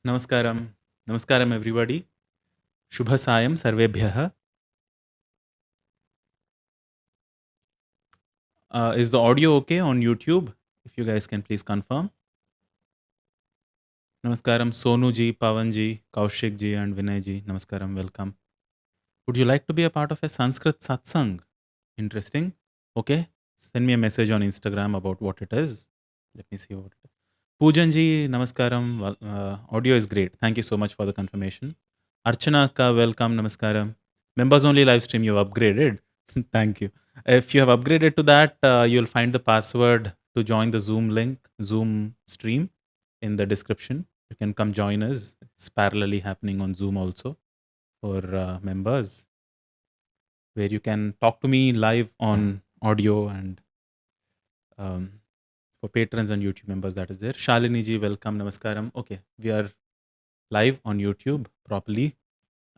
Namaskaram. Namaskaram, everybody. Shubha Sayam Sarvebhyah. Is the audio okay on YouTube? If you guys can please confirm. Namaskaram, Sonu ji, Pavan ji, Kaushik ji, and Vinay ji. Namaskaram, welcome. Would you like to be a part of a Sanskrit satsang? Interesting. Okay. Send me a message on Instagram about what it is. Let me see what it is. Poojan ji, Namaskaram. Audio is great. Thank you so much for the confirmation. Archana Akka, welcome. Namaskaram. Members only live stream, you have upgraded. Thank you. If you have upgraded to that, you'll find the password to join the Zoom link, Zoom stream in the description. You can come join us. It's parallelly happening on Zoom also for members, where you can talk to me live on audio, and for patrons and YouTube members, that is there. Shalini ji, welcome. Namaskaram. Okay, we are live on YouTube properly,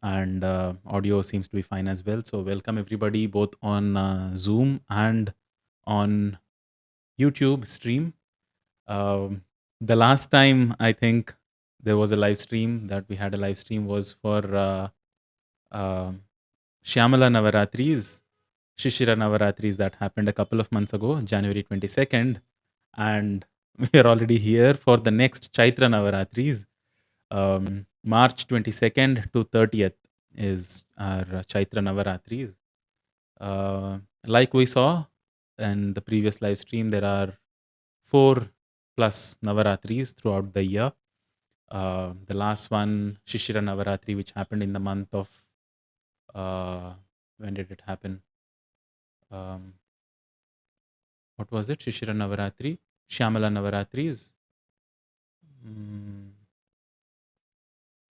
and audio seems to be fine as well. So welcome everybody, both on Zoom and on YouTube stream. The last time I think there was a live stream that we had a live stream was for Shyamala Navaratris, Shishira Navaratris, that happened a couple of months ago, January 22nd. And we are already here for the next Chaitra Navaratris. March 22nd to 30th is our Chaitra Navaratris. Like we saw in the previous live stream, there are 4 plus Navaratris throughout the year. The last one, Shishira Navaratri, which happened in the month of, when did it happen? What was it? Shishira Navaratri, Shyamala Navaratris.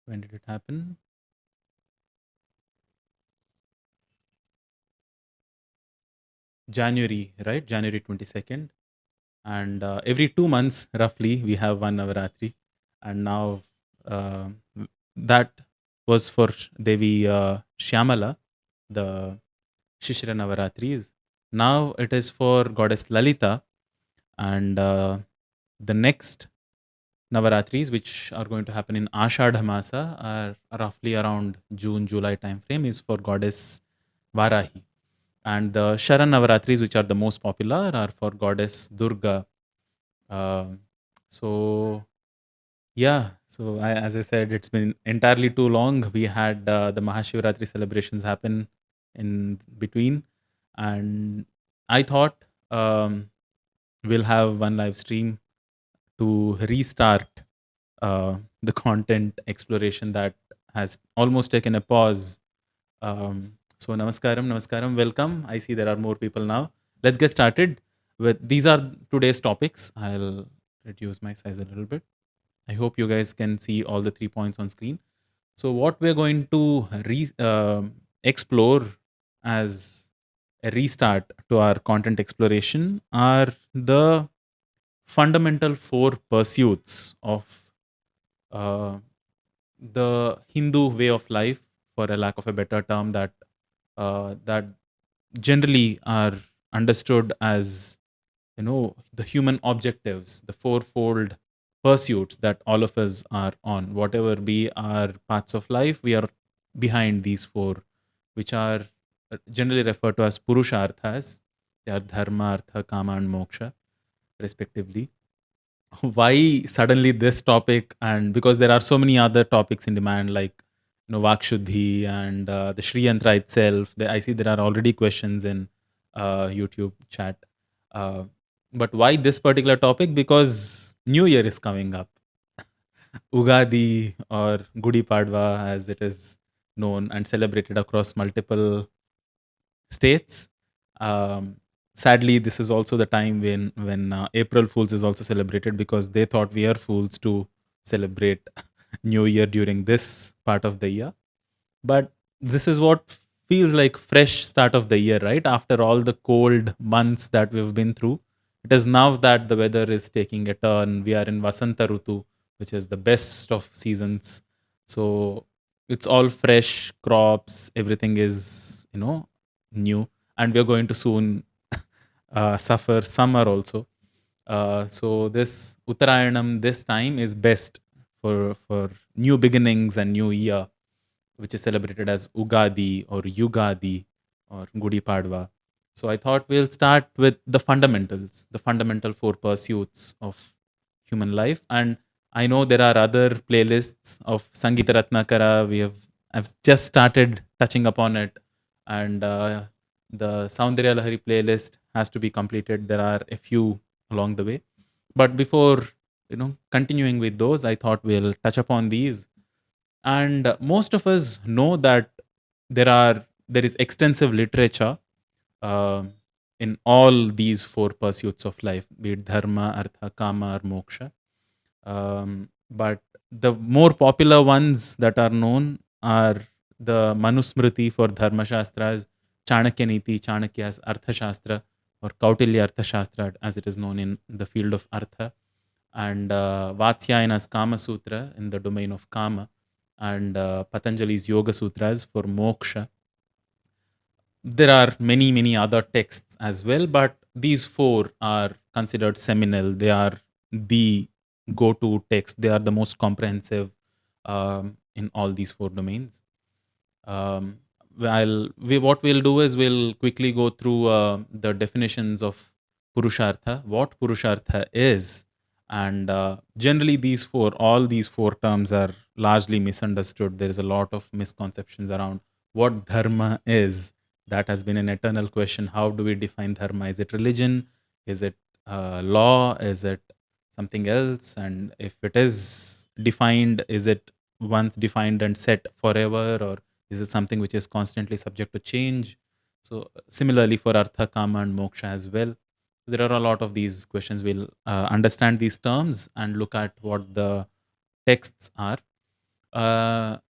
When did it happen? January, right? January 22nd. And every 2 months, roughly, we have one Navaratri. And now that was for Devi Shyamala, the Shishira Navaratris. Now it is for Goddess Lalita. And the next Navaratris, which are going to happen in Ashadha Masa, are roughly around June, July timeframe, is for Goddess Varahi. And the Sharan Navaratris, which are the most popular, are for Goddess Durga. So as I said, it's been entirely too long. We had the Mahashivratri celebrations happen in between, and I thought we'll have one live stream to restart the content exploration that has almost taken a pause. So namaskaram, welcome. I see there are more people now. Let's get started with, these are today's topics. I'll reduce my size a little bit. I hope you guys can see all the 3 points on screen. So what we're going to explore as a restart to our content exploration are the fundamental 4 pursuits of the Hindu way of life, for a lack of a better term, that generally are understood as, the human objectives, the fourfold pursuits that all of us are on. Whatever be our paths of life, we are behind these 4, which are generally referred to as Purusharthas. They are Dharma, Artha, Kama, and Moksha, respectively. Why suddenly this topic? And because there are so many other topics in demand, like Vakshuddhi and the Shri Yantra itself. I see there are already questions in YouTube chat. But why this particular topic? Because New Year is coming up. Ugadi, or Gudi Padwa as it is known and celebrated across multiple states. Sadly, this is also the time when April Fools is also celebrated, because they thought we are fools to celebrate New Year during this part of the year. But this is what feels like fresh start of the year, right? After all the cold months that we've been through, it is now that the weather is taking a turn. We are in Vasanta Rutu, which is the best of seasons. So it's all fresh crops. Everything is, new. And we're going to soon suffer summer also. So this Uttarayanam this time is best for new beginnings and new year, which is celebrated as Ugadi or Yugadi or Gudi Padwa. So I thought we'll start with the fundamentals, the fundamental four pursuits of human life. And I know there are other playlists of Sangeeta Ratnakara. I've just started touching upon it, and the Soundarya Lahari playlist has to be completed. There are a few along the way, but before continuing with those, I thought we'll touch upon these. And most of us know that there is extensive literature uh, in all these four pursuits of life, be it dharma, artha, kama, or moksha. But the more popular ones that are known are the Manusmriti for Dharma Shastras, Chanakya Niti, Chanakya's Artha Shastra, or Kautilya Artha Shastra, as it is known in the field of Artha, and Vatsyayana's Kama Sutra in the domain of Kama, and Patanjali's Yoga Sutras for Moksha. There are many, many other texts as well, but these four are considered seminal. They are the go-to text. They are the most comprehensive in all these four domains. What we'll do is we'll quickly go through the definitions of Purushartha, what Purushartha is, and generally all these four terms are largely misunderstood. There is a lot of misconceptions around what dharma is. That has been an eternal question. How do we define dharma? Is it religion? Is it law? Is it something else? And if it is defined, is it once defined and set forever, or is it something which is constantly subject to change? So similarly for Artha, Kama, and Moksha as well. There are a lot of these questions. We'll understand these terms and look at what the texts are.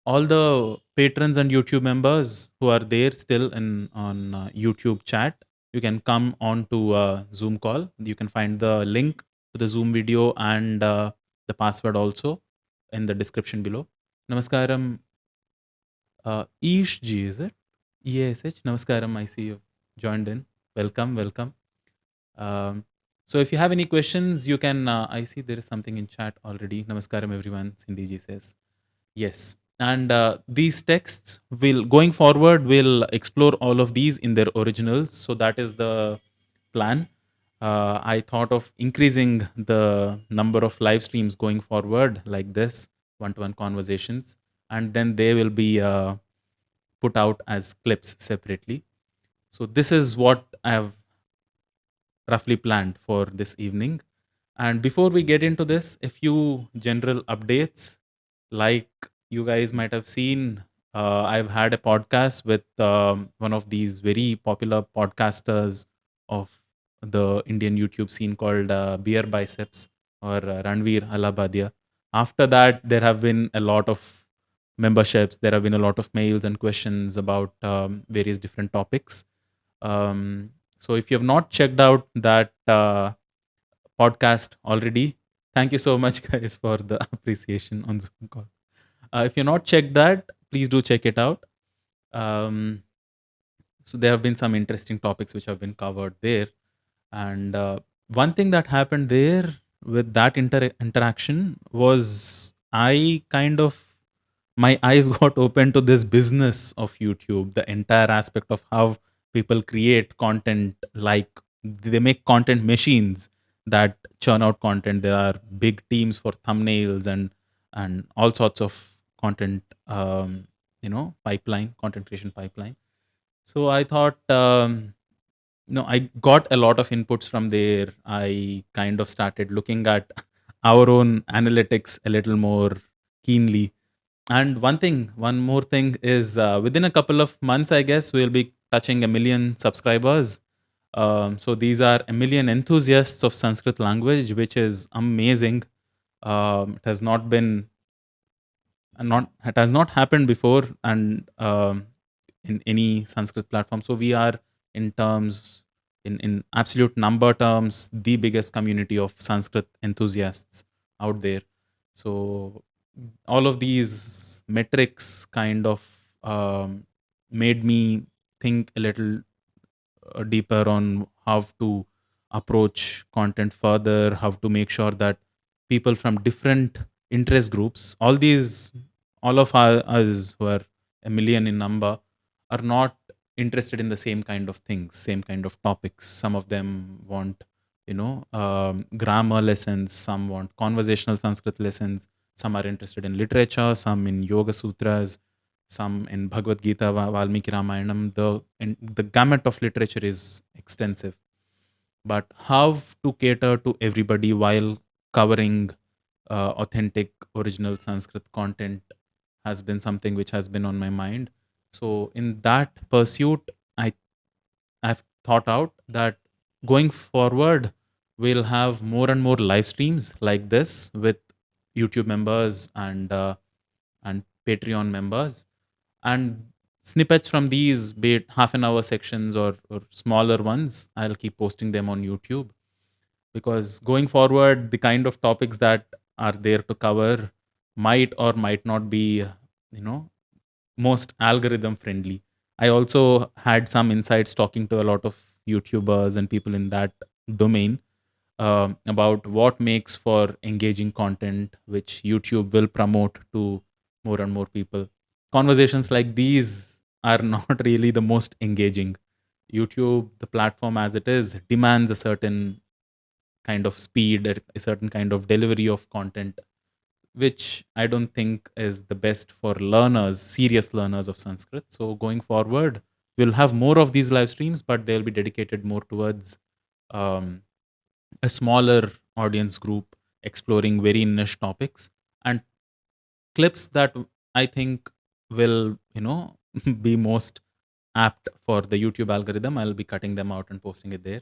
All the patrons and YouTube members who are there still on YouTube chat, you can come on to Zoom call. You can find the link to the Zoom video and the password also in the description below. Namaskaram. Ish ji, is it? EASH. Namaskaram. I see you joined in. Welcome, welcome. So if you have any questions, you can. I see there is something in chat already. Namaskaram, everyone. Cindy ji says yes. And these texts going forward, will explore all of these in their originals. So that is the plan. I thought of increasing the number of live streams going forward like this, one-to-one conversations, and then they will be put out as clips separately. So this is what I have roughly planned for this evening. And before we get into this, a few general updates. Like you guys might have seen, I've had a podcast with one of these very popular podcasters of the Indian YouTube scene called Beer Biceps, or Ranveer Alabadia. After that, there have been a lot of memberships. There have been a lot of mails and questions about various different topics. So if you have not checked out that podcast already, thank you so much, guys, for the appreciation on Zoom call. If you're not checked that, please do check it out. So there have been some interesting topics which have been covered there. And one thing that happened there with that interaction was my eyes got open to this business of YouTube, the entire aspect of how people create content. Like, they make content machines that churn out content. There are big teams for thumbnails and all sorts of content, content creation pipeline. So I thought, I got a lot of inputs from there. I kind of started looking at our own analytics a little more keenly. And one more thing is, within a couple of months, I guess, we'll be touching 1 million subscribers. So these are 1 million enthusiasts of Sanskrit language, which is amazing. It has not happened before, and in any Sanskrit platform. So we are, in absolute number terms, the biggest community of Sanskrit enthusiasts out there. So all of these metrics kind of made me think a little deeper on how to approach content further, how to make sure that people from different interest groups. All of us who are a million in number are not interested in the same kind of things, same kind of topics. Some of them want, grammar lessons. Some want conversational Sanskrit lessons. Some are interested in literature. Some in Yoga Sutras. Some in Bhagavad Gita, Valmiki Ramayanam. The gamut of literature is extensive, but how to cater to everybody while covering authentic original Sanskrit content has been something which has been on my mind. So in that pursuit, I've thought out that going forward we'll have more and more live streams like this with YouTube members and Patreon members, and snippets from these, be it half an hour sections or smaller ones, I'll keep posting them on YouTube, because going forward the kind of topics that are there to cover might or might not be most algorithm friendly. I also had some insights talking to a lot of YouTubers and people in that domain, about what makes for engaging content which YouTube will promote to more and more people. Conversations like these are not really the most engaging. YouTube, the platform as it is, demands a certain kind of speed, a certain kind of delivery of content, which I don't think is the best for learners, serious learners of Sanskrit. So going forward, we'll have more of these live streams, but they'll be dedicated more towards um, a smaller audience group exploring very niche topics, and clips that I think will, be most apt for the YouTube algorithm. I'll be cutting them out and posting it there.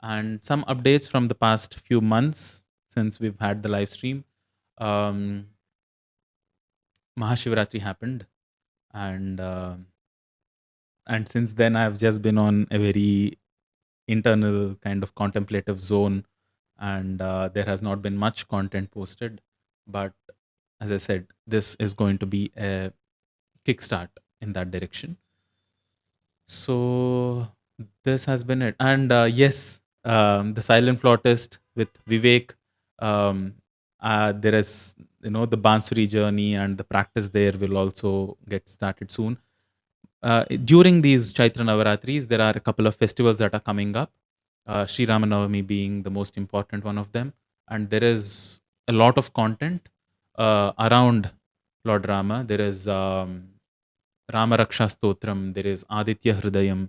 And some updates from the past few months since we've had the live stream. Um, Mahashivratri happened, and since then I've just been on a very internal kind of contemplative zone, and there has not been much content posted. But as I said, this is going to be a kickstart in that direction. So this has been it. And yes, the silent flautist with Vivek. Um, there is, the Bansuri journey and the practice there will also get started soon. During these Chaitra Navaratris, there are a couple of festivals that are coming up. Sri Ramanavami being the most important one of them, and there is a lot of content around Lord Rama. There is Rama Raksha Stotram, there is Aditya Hridayam,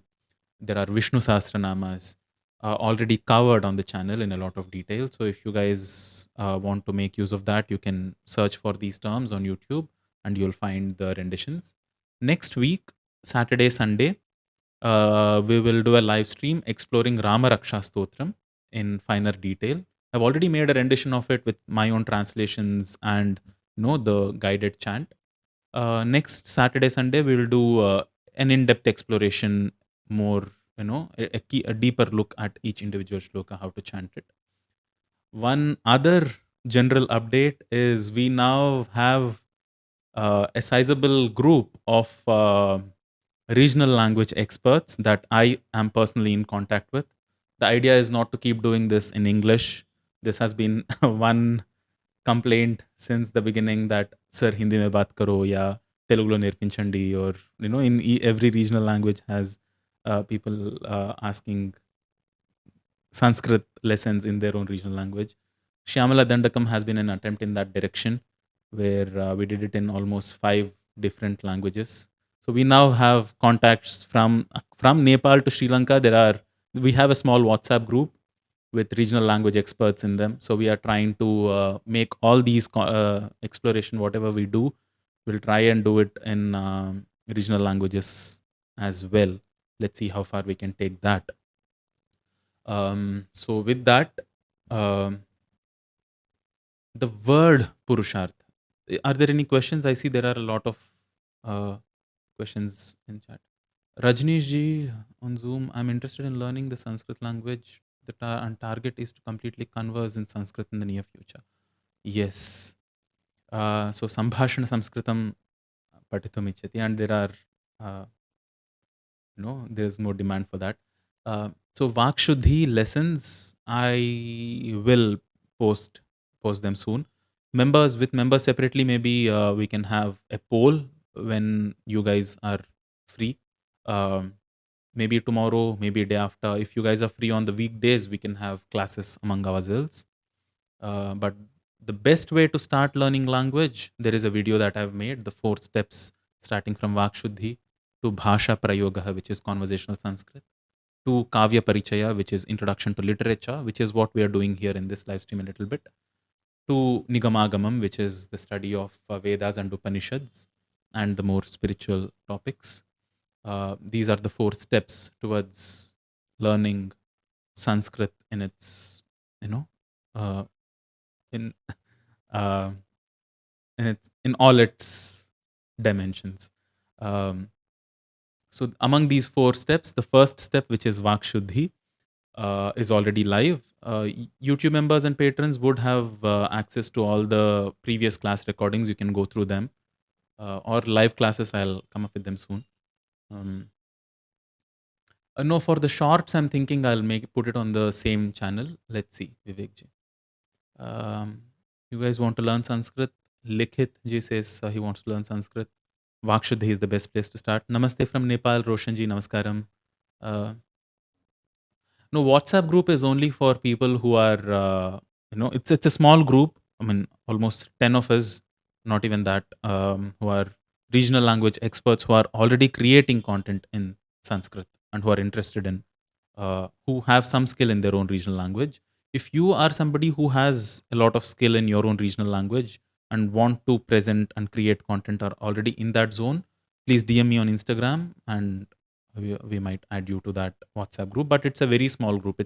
there are Vishnu Sahasranamas already covered on the channel in a lot of detail. So if you guys want to make use of that, you can search for these terms on YouTube and you'll find the renditions. Next week, Saturday, Sunday, we will do a live stream exploring Rama Raksha Stotram in finer detail. I've already made a rendition of it with my own translations and the guided chant. Next Saturday, Sunday, we will do an in-depth exploration, more, a deeper look at each individual shloka, how to chant it. One other general update is we now have a sizable group of regional language experts that I am personally in contact with. The idea is not to keep doing this in English. This has been one complaint since the beginning, that sir Hindi mein baat karo ya Telugu lo nerpinchandi, or in every regional language has people asking Sanskrit lessons in their own regional language. Shyamala Dandakam has been an attempt in that direction, where we did it in almost 5 different languages. So we now have contacts from Nepal to Sri Lanka. We have a small WhatsApp group with regional language experts in them. So we are trying to make all these exploration, whatever we do, we'll try and do it in regional languages as well. Let's see how far we can take that. So with that, the word Purusharth. Are there any questions? I see there are a lot of questions in chat. Rajneesh ji on Zoom, I'm interested in learning the Sanskrit language. And target is to completely converse in Sanskrit in the near future. Yes. So Sambhashana Sanskritam patitum ichchati, and there are, there's more demand for that. So Vakshuddhi lessons, I will post them soon. members separately, maybe we can have a poll when you guys are free. Um, Maybe tomorrow, maybe day after. If you guys are free on the weekdays, we can have classes among ourselves. But the best way to start learning language, there is a video that I've made, the 4 steps, starting from Vakshuddhi to Bhasha Prayogaha, which is conversational Sanskrit, to Kavya Parichaya, which is introduction to literature, which is what we are doing here in this live stream a little bit, to Nigamagamam, which is the study of Vedas and Upanishads and the more spiritual topics. These are the 4 steps towards learning Sanskrit in its, you know, uh, in uh, in all its dimensions. Um, so among these 4 steps, the first step, which is Vakshuddhi, is already live. YouTube members and patrons would have access to all the previous class recordings. You can go through them, or live classes. I'll come up with them soon. Um, no, for the shorts, I'm thinking I'll put it on the same channel. Let's see, Vivek ji. You guys want to learn Sanskrit? Likhit ji says he wants to learn Sanskrit. Vakshuddhi is the best place to start. Namaste from Nepal. Roshan ji, namaskaram. Uh, no, WhatsApp group is only for people who are, it's a small group. I mean, almost 10 of us, not even that, who are regional language experts who are already creating content in Sanskrit and who are interested in, who have some skill in their own regional language. If you are somebody who has a lot of skill in your own regional language and want to present and create content, are already in that zone, please DM me on Instagram and we might add you to that WhatsApp group. But it's a very small group.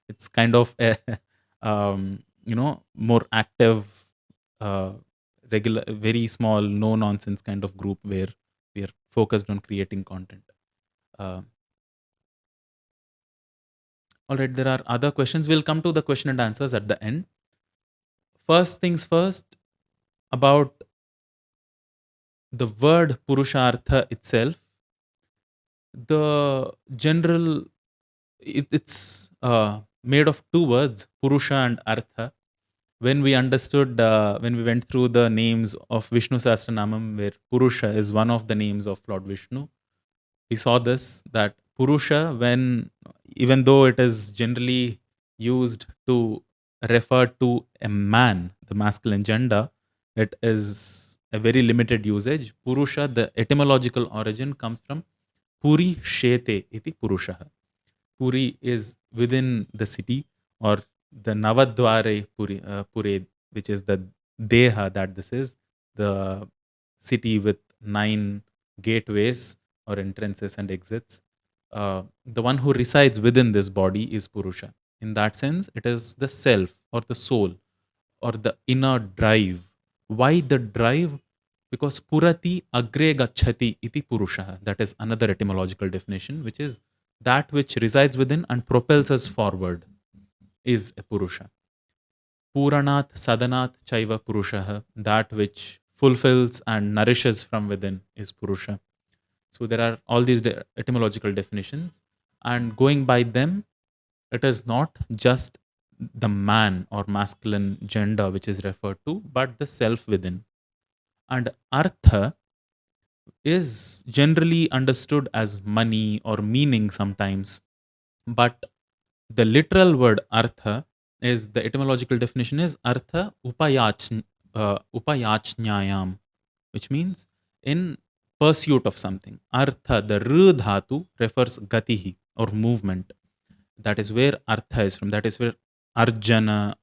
It's kind of a more active, uh, regular, very small, no nonsense kind of group where we are focused on creating content. Uh, all right, there are other questions. We'll come to the question and answers at the end. First things first, about the word Purushartha itself. The general, it's made of 2 words, Purusha and Artha. When we understood, when we went through the names of Vishnu Sahasranamam, where Purusha is one of the names of Lord Vishnu, we saw this, that Purusha, even though it is generally used to refer to a man, the masculine gender, it is a very limited usage. Purusha, the etymological origin comes from Puri Shete iti Purusha. Puri is within the city, or the Navadware Pure, which is the Deha that this is, the city with 9 gateways or entrances and exits. The one who resides within this body is Purusha. In that sense, it is the self or the soul or the inner drive. Why the drive? Because Purati Agre Gachati iti Purusha. That is another etymological definition, which is that which resides within and propels us forward is a Purusha. Puranat Sadanat Chaiva Purusha. That which fulfills and nourishes from within is Purusha. So there are all these etymological definitions, and going by them, it is not just the man or masculine gender which is referred to, but the self within. And Artha is generally understood as money or meaning sometimes, but the literal word Artha is, the etymological definition is Artha upayachnyayam, which means in pursuit of something. Artha, the R dhatu refers gatihi or movement. That is where Artha is from. That is where Arjuna,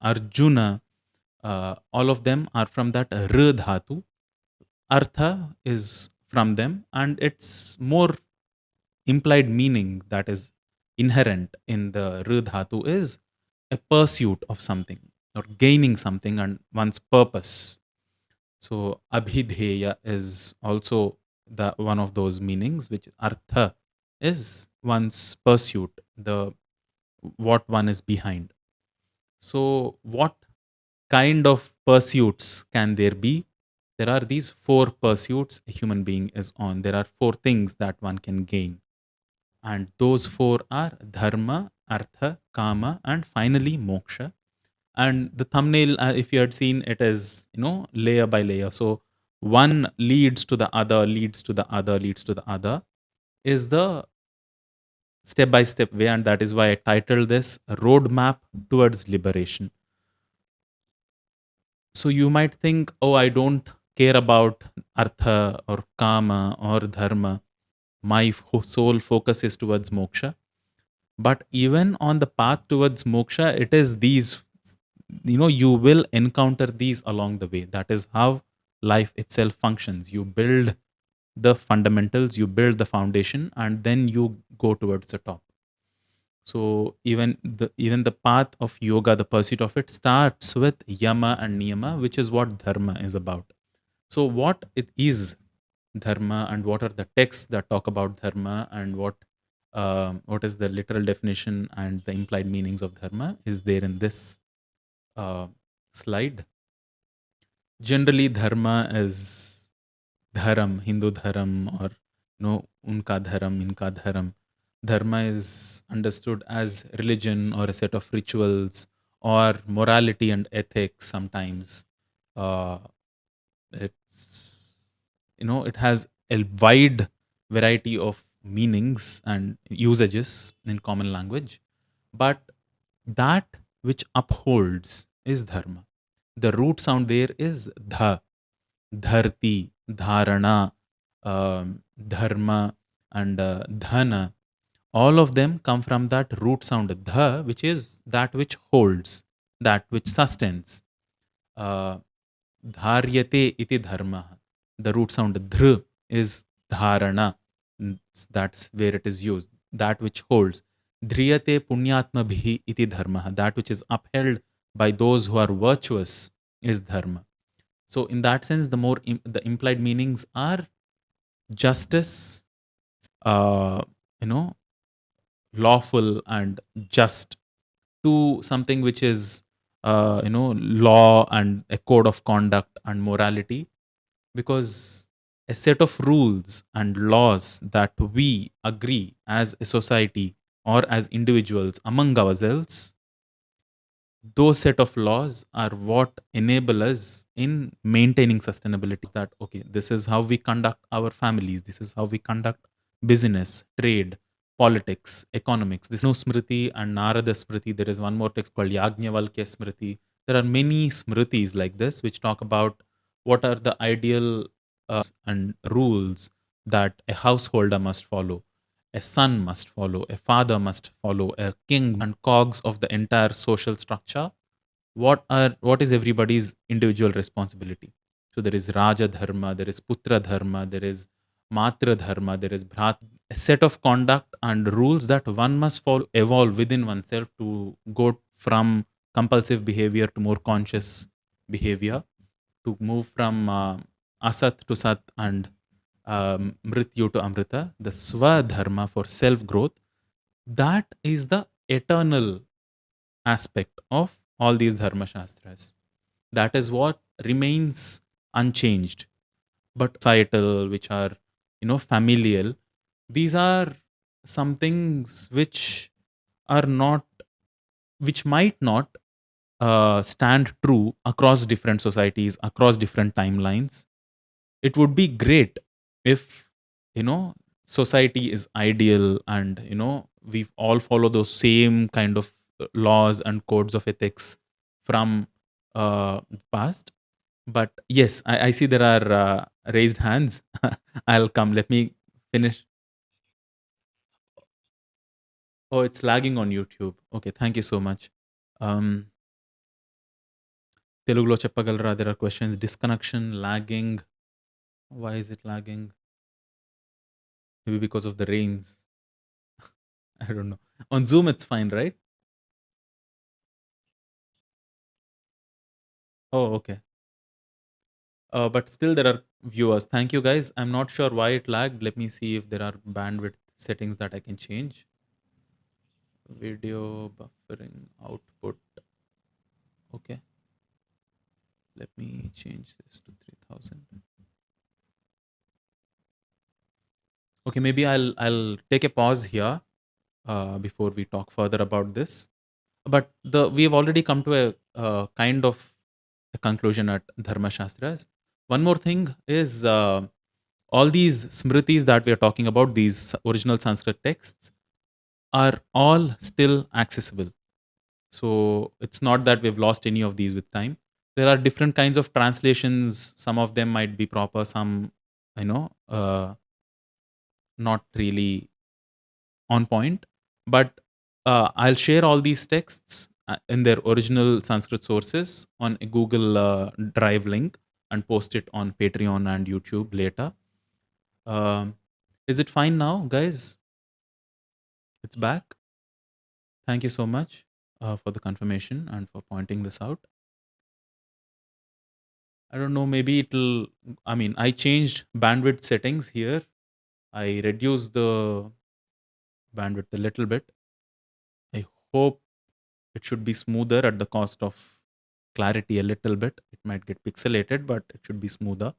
all of them are from that R dhatu. Artha is from them, and its more implied meaning that is inherent in the R dhatu is a pursuit of something or gaining something and one's purpose. So abhidheya is also the one of those meanings, which Artha is one's pursuit, the what one is behind. So what kind of pursuits can there be? There are these 4 pursuits a human being is on. There are 4 things that one can gain. And those 4 are Dharma, Artha, Kama, and finally Moksha. And the thumbnail, if you had seen, it is, layer by layer. So one leads to the other, leads to the other, leads to the other, is the step by step way. And that is why I titled this Roadmap Towards Liberation. So you might think, oh, I don't care about Artha or Kama or Dharma. My sole focus is towards moksha. But even on the path towards moksha, it is these, you will encounter these along the way. That is how life itself functions. You build the fundamentals, you build the foundation, and then you go towards the top. So even the path of yoga, the pursuit of it, starts with yama and niyama, which is what dharma is about. So what it is dharma, and what are the texts that talk about dharma, and what is the literal definition and the implied meanings of dharma, is there in this uh, slide. Generally, dharma is dharam, Hindu dharam, or unka dharam, inka dharam. Dharma is understood as religion or a set of rituals or morality and ethics sometimes. Uh, it's it has a wide variety of meanings and usages in common language, but that which upholds is dharma. The root sound there is dha, dharti, dharana, dharma, and dhana. All of them come from that root sound dha, which is that which holds, that which sustains. Uh, Dharyate iti dharma. The root sound dhr is dharana. That's where it is used. That which holds. Dhriyate punyatma bhi iti dharma. That which is upheld by those who are virtuous is dharma. So, in that sense, the implied meanings are justice, uh, you know, lawful and just, to something which is, law and a code of conduct and morality, because a set of rules and laws that we agree as a society or as individuals among ourselves, those set of laws are what enable us in maintaining sustainability. That okay, this is how we conduct our families, this is how we conduct business, trade, politics, economics. This no smriti and narada smriti. There is one more text called yajnavalkya smriti. There are many smritis like this which talk about what are the ideal and rules that a householder must follow, a son must follow, a father must follow, a king, and cogs of the entire social structure. What is everybody's individual responsibility? So there is Raja Dharma, there is Putra Dharma, there is Matra Dharma, there is Bhrat. A set of conduct and rules that one must follow, evolve within oneself to go from compulsive behavior to more conscious behavior, to move from asat to sat and mrityu to amrita, the swa dharma for self growth. That is the eternal aspect of all these dharma shastras. That is what remains unchanged. But societal, which are familial, these are some things which are not, which might not stand true across different societies, across different timelines. It would be great if society is ideal, and we all follow those same kind of laws and codes of ethics from the past. But yes, I see there are raised hands. I'll come, let me finish. Oh, it's lagging on YouTube. Okay, thank you so much. um Telugulo cheppagalaరా? There are questions. Disconnection, lagging. Why is it lagging? Maybe because of the rains. I don't know. On Zoom, it's fine, right? Oh, okay. But still, there are viewers. Thank you, guys. I'm not sure why it lagged. Let me see if there are bandwidth settings that I can change. Video buffering output. Okay. Let me change this to 3000. Okay, maybe I'll take a pause here before we talk further about this. But we've already come to a kind of a conclusion at Dharma Shastras. One more thing is all these smritis that we are talking about, these original Sanskrit texts, are all still accessible. So it's not that we've lost any of these with time. There are different kinds of translations. Some of them might be proper, some, not really on point. But I'll share all these texts in their original Sanskrit sources on a Google Drive link and post it on Patreon and YouTube later. Um, is it fine now, guys? It's back. Thank you so much for the confirmation and for pointing this out. I don't know, maybe it'll. I mean, I changed bandwidth settings here. I reduced the bandwidth a little bit. I hope it should be smoother at the cost of clarity a little bit. It might get pixelated, but it should be smoother.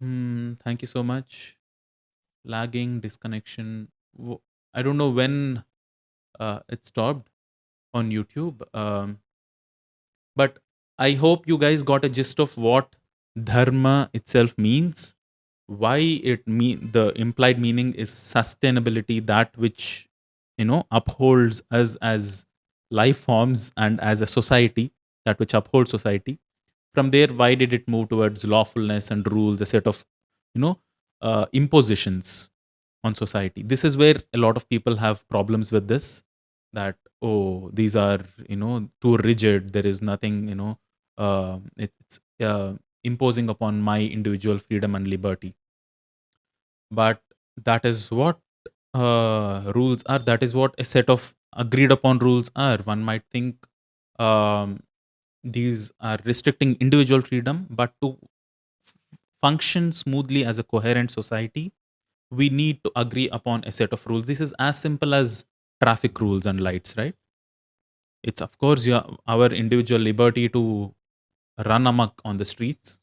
Thank you so much. Lagging, disconnection. I don't know when it stopped on YouTube. But I hope you guys got a gist of what dharma itself means. Why it mean the implied meaning is sustainability, that which upholds us as life forms and as a society, that which upholds society. From there, why did it move towards lawfulness and rules, a set of you know impositions on society? This is where a lot of people have problems with this, that oh, these are too rigid, there is nothing it's imposing upon my individual freedom and liberty. But that is what rules are, that is what a set of agreed upon rules are. One might think um, these are restricting individual freedom, but to function smoothly as a coherent society, we need to agree upon a set of rules. This is as simple as traffic rules and lights, right? It's of course our individual liberty to run amok on the streets,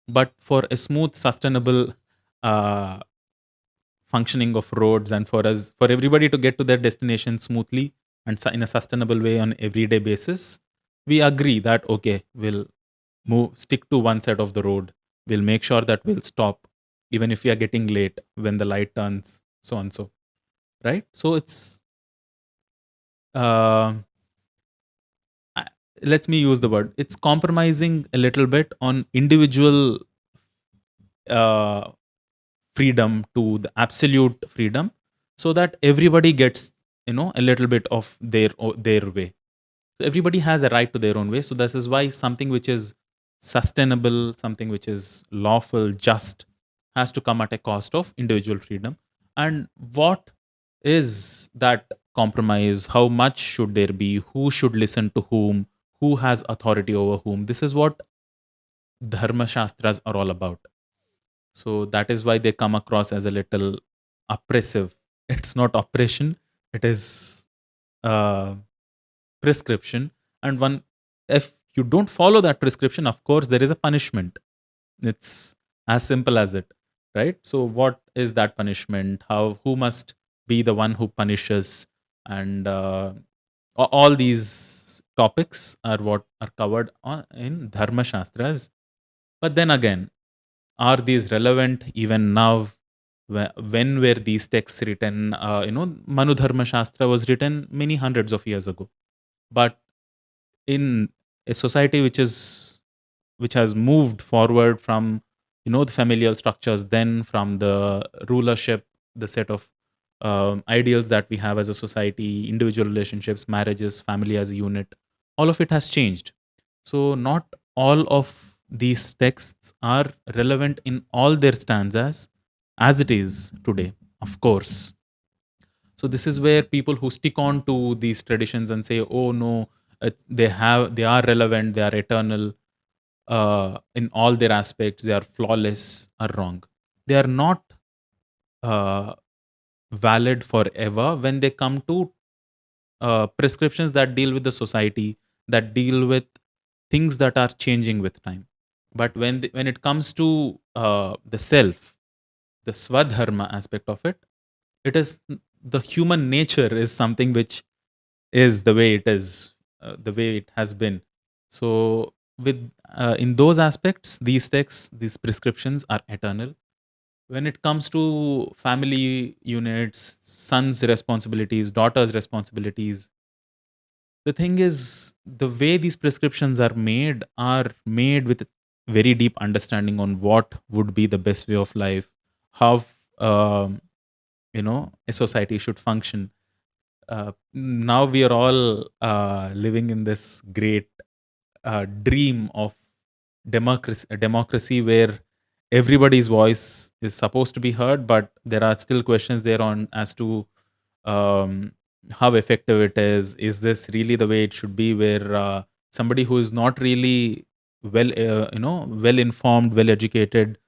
but for a smooth, sustainable uh, functioning of roads, and for everybody to get to their destination smoothly and in a sustainable way on everyday basis, we agree that okay, we'll stick to one side of the road. We'll make sure that we'll stop even if we are getting late when the light turns, so and so, right? So it's uh, let me use the word, it's compromising a little bit on individual uh, freedom to the absolute freedom, so that everybody gets a little bit of their way. So everybody has a right to their own way. So this is why something which is sustainable, something which is lawful, just, has to come at a cost of individual freedom. And what is that compromise? How much should there be? Who should listen to whom? Who has authority over whom? This is what dharma shastras are all about. So that is why they come across as a little oppressive. It's not oppression, it is uh, prescription. And one, if you don't follow that prescription, of course there is a punishment. It's as simple as it, right? So what is that punishment? Who must be the one who punishes? And all these topics are what are covered in dharma shastras. But then again, are these relevant even now? When were these texts written? Manu Dharma Shastra was written many hundreds of years ago. But in a society which has moved forward from the familial structures, then from the rulership, the set of ideals that we have as a society, individual relationships, marriages, family as a unit, all of it has changed. So not all of these texts are relevant in all their stanzas as it is today, of course. So this is where people who stick on to these traditions and say, "Oh no, they are relevant, they are eternal in all their aspects, they are flawless," are wrong. They are not uh, valid forever when they come to prescriptions that deal with the society, that deal with things that are changing with time. But when it comes to the self, the swadharma aspect of it, it is the human nature is something which is the way it is, the way it has been. So, with in those aspects, these texts, these prescriptions are eternal. When it comes to family units, sons' responsibilities, daughters' responsibilities, the thing is, the way these prescriptions are made with very deep understanding on what would be the best way of life, how um, a society should function. Now we are all living in this great dream of democracy where everybody's voice is supposed to be heard, but there are still questions there on as to um, how effective it is. Is this really the way it should be, where somebody who is not really well informed, well educated,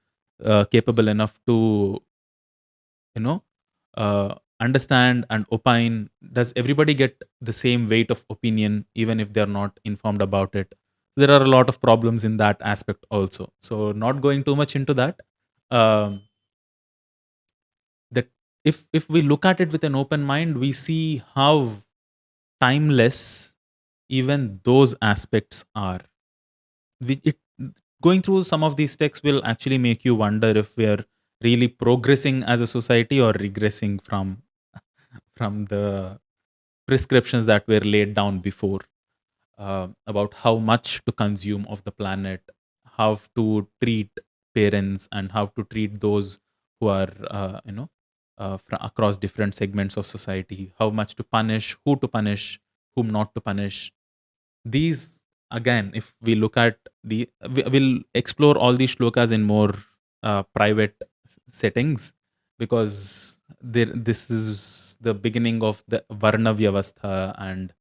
capable enough to you know understand and opine, does everybody get the same weight of opinion even if they're not informed about it? There are a lot of problems in that aspect also, so not going too much into that. um, that if we look at it with an open mind, we see how timeless even those aspects are. Going through some of these texts will actually make you wonder if we are really progressing as a society or regressing from the prescriptions that were laid down before, about how much to consume of the planet, how to treat parents, and how to treat those who are across different segments of society, how much to punish, who to punish, whom not to punish. These, again, if we look at we'll explore all these shlokas in more private settings, because this is the beginning of the varna vyavastha, and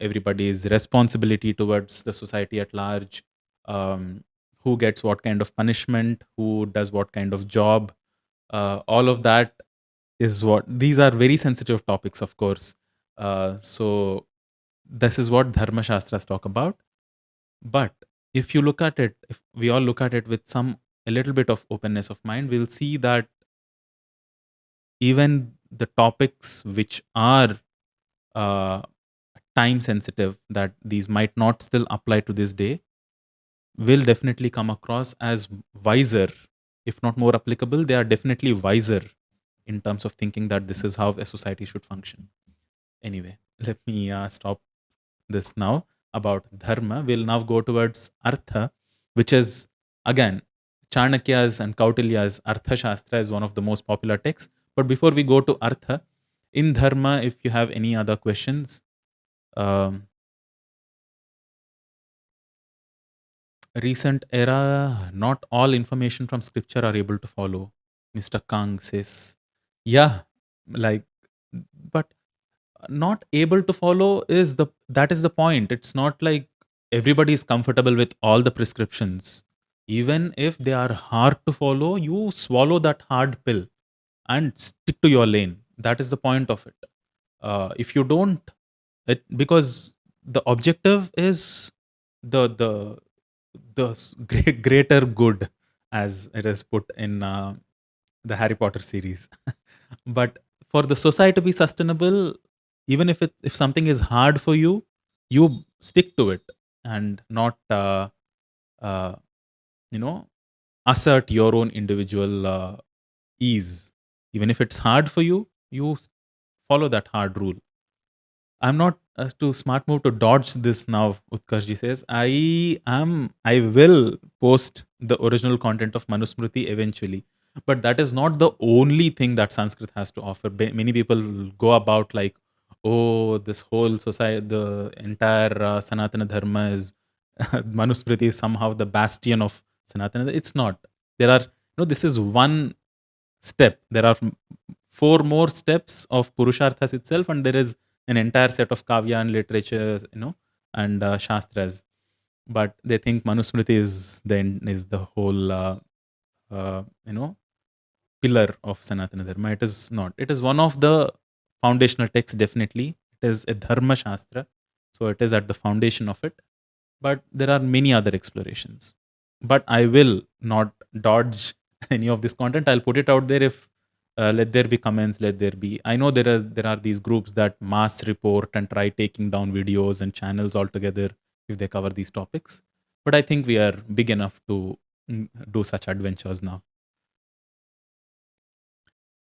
everybody's responsibility towards the society at large, who gets what kind of punishment, who does what kind of job. All of that is what these are very sensitive topics, of course. So this is what dharma shastras talk about. But if you look at it, if we all look at it with a little bit of openness of mind, we'll see that even the topics which are uh, time sensitive, that these might not still apply to this day, will definitely come across as wiser. If not more applicable, they are definitely wiser in terms of thinking that this is how a society should function. Anyway, let me stop this now about dharma. We'll now go towards artha, which is, again, Chanakya's and Kautilya's Artha Shastra is one of the most popular texts. But before we go to artha, in dharma, if you have any other questions, um, recent era, not all information from scripture are able to follow. Mr. Kang says, yeah, like, but not able to follow is that is the point. It's not like everybody is comfortable with all the prescriptions. Even if they are hard to follow, you swallow that hard pill and stick to your lane. That is the point of it. If you don't, because the objective is the greater good, as it is put in the Harry Potter series. But for the society to be sustainable, even if something is hard for you, you stick to it and not uh, you know assert your own individual ease. Even if it's hard for you, you follow that hard rule. I'm not too smart move to dodge this now. Utkarshji says, I will post the original content of Manusmriti eventually. But that is not the only thing that Sanskrit has to offer. Many people go about like, oh, this whole society, the entire Sanatana Dharma is, Manusmriti is somehow the bastion of Sanatana. It's not. There are, this is one step. There are four more steps of Purusharthas itself, and there is an entire set of kavya and literature, and shastras. But they think Manusmriti is the whole, uh, you know, pillar of Sanatana Dharma. It is not. It is one of the foundational texts, definitely. It is a Dharma Shastra. So it is at the foundation of it. But there are many other explorations. But I will not dodge any of this content. I'll put it out there if let there be comments, let there be. I know there are these groups that mass report and try taking down videos and channels altogether if they cover these topics. But I think we are big enough to do such adventures now.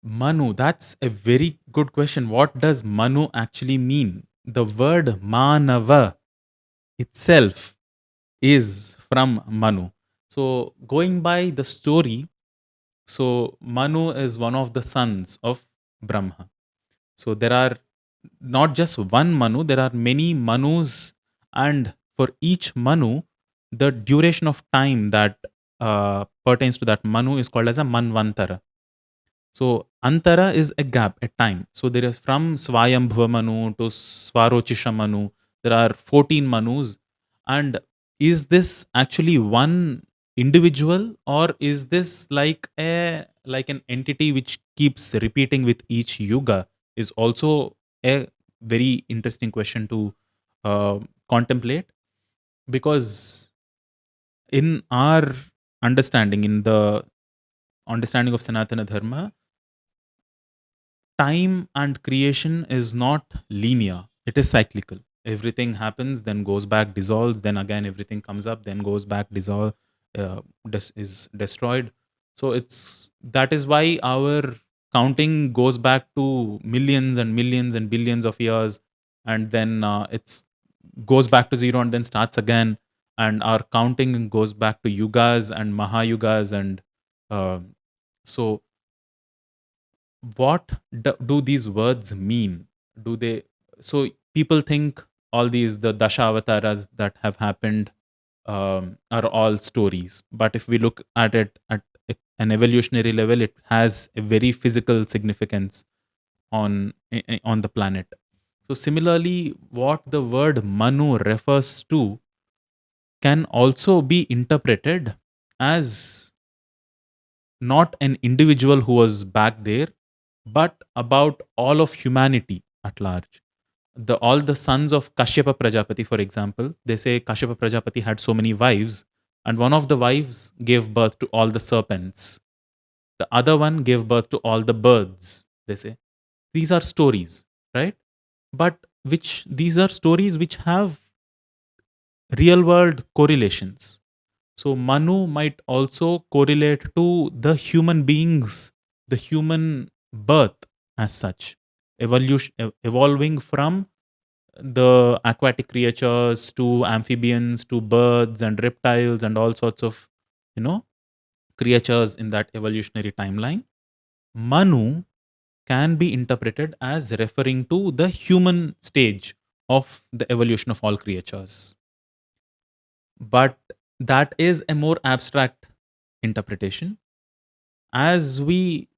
Manu, that's a very good question. What does Manu actually mean? The word Manava itself is from Manu. So, going by the story, so Manu is one of the sons of Brahma. So, there are not just one Manu, there are many Manus, and for each Manu, the duration of time that pertains to that Manu is called as a Manvantara. So Antara is a gap, a time. So there is from Swayambhuva Manu to Swarochisha Manu. There are 14 Manus. And is this actually one individual, or is this like an entity which keeps repeating with each yuga? Is also a very interesting question to uh, contemplate, because in our understanding, in the understanding of Sanatana Dharma, time and creation is not linear, it is cyclical. Everything happens, then goes back, dissolves, then again everything comes up, then goes back, dissolve, is destroyed. So it's that is why our counting goes back to millions and millions and billions of years, and then it's goes back to zero and then starts again, and our counting goes back to yugas and mahayugas. And uh, so what do these words mean? Do they, so people think all these the dasha avatars that have happened are all stories, but if we look at it at an evolutionary level, it has a very physical significance on the planet. So similarly, what the word Manu refers to can also be interpreted as not an individual who was back there, but about all of humanity at large. The all the sons of Kashyapa Prajapati, for example, they say Kashyapa Prajapati had so many wives, and one of the wives gave birth to all the serpents. The other one gave birth to all the birds. They say these are stories, right? But which these are stories which have real world correlations. So Manu might also correlate to the human beings, the human birth as such, evolving from the aquatic creatures to amphibians to birds and reptiles and all sorts of, you know, creatures in that evolutionary timeline. Manu can be interpreted as referring to the human stage of the evolution of all creatures. But that is a more abstract interpretation. As we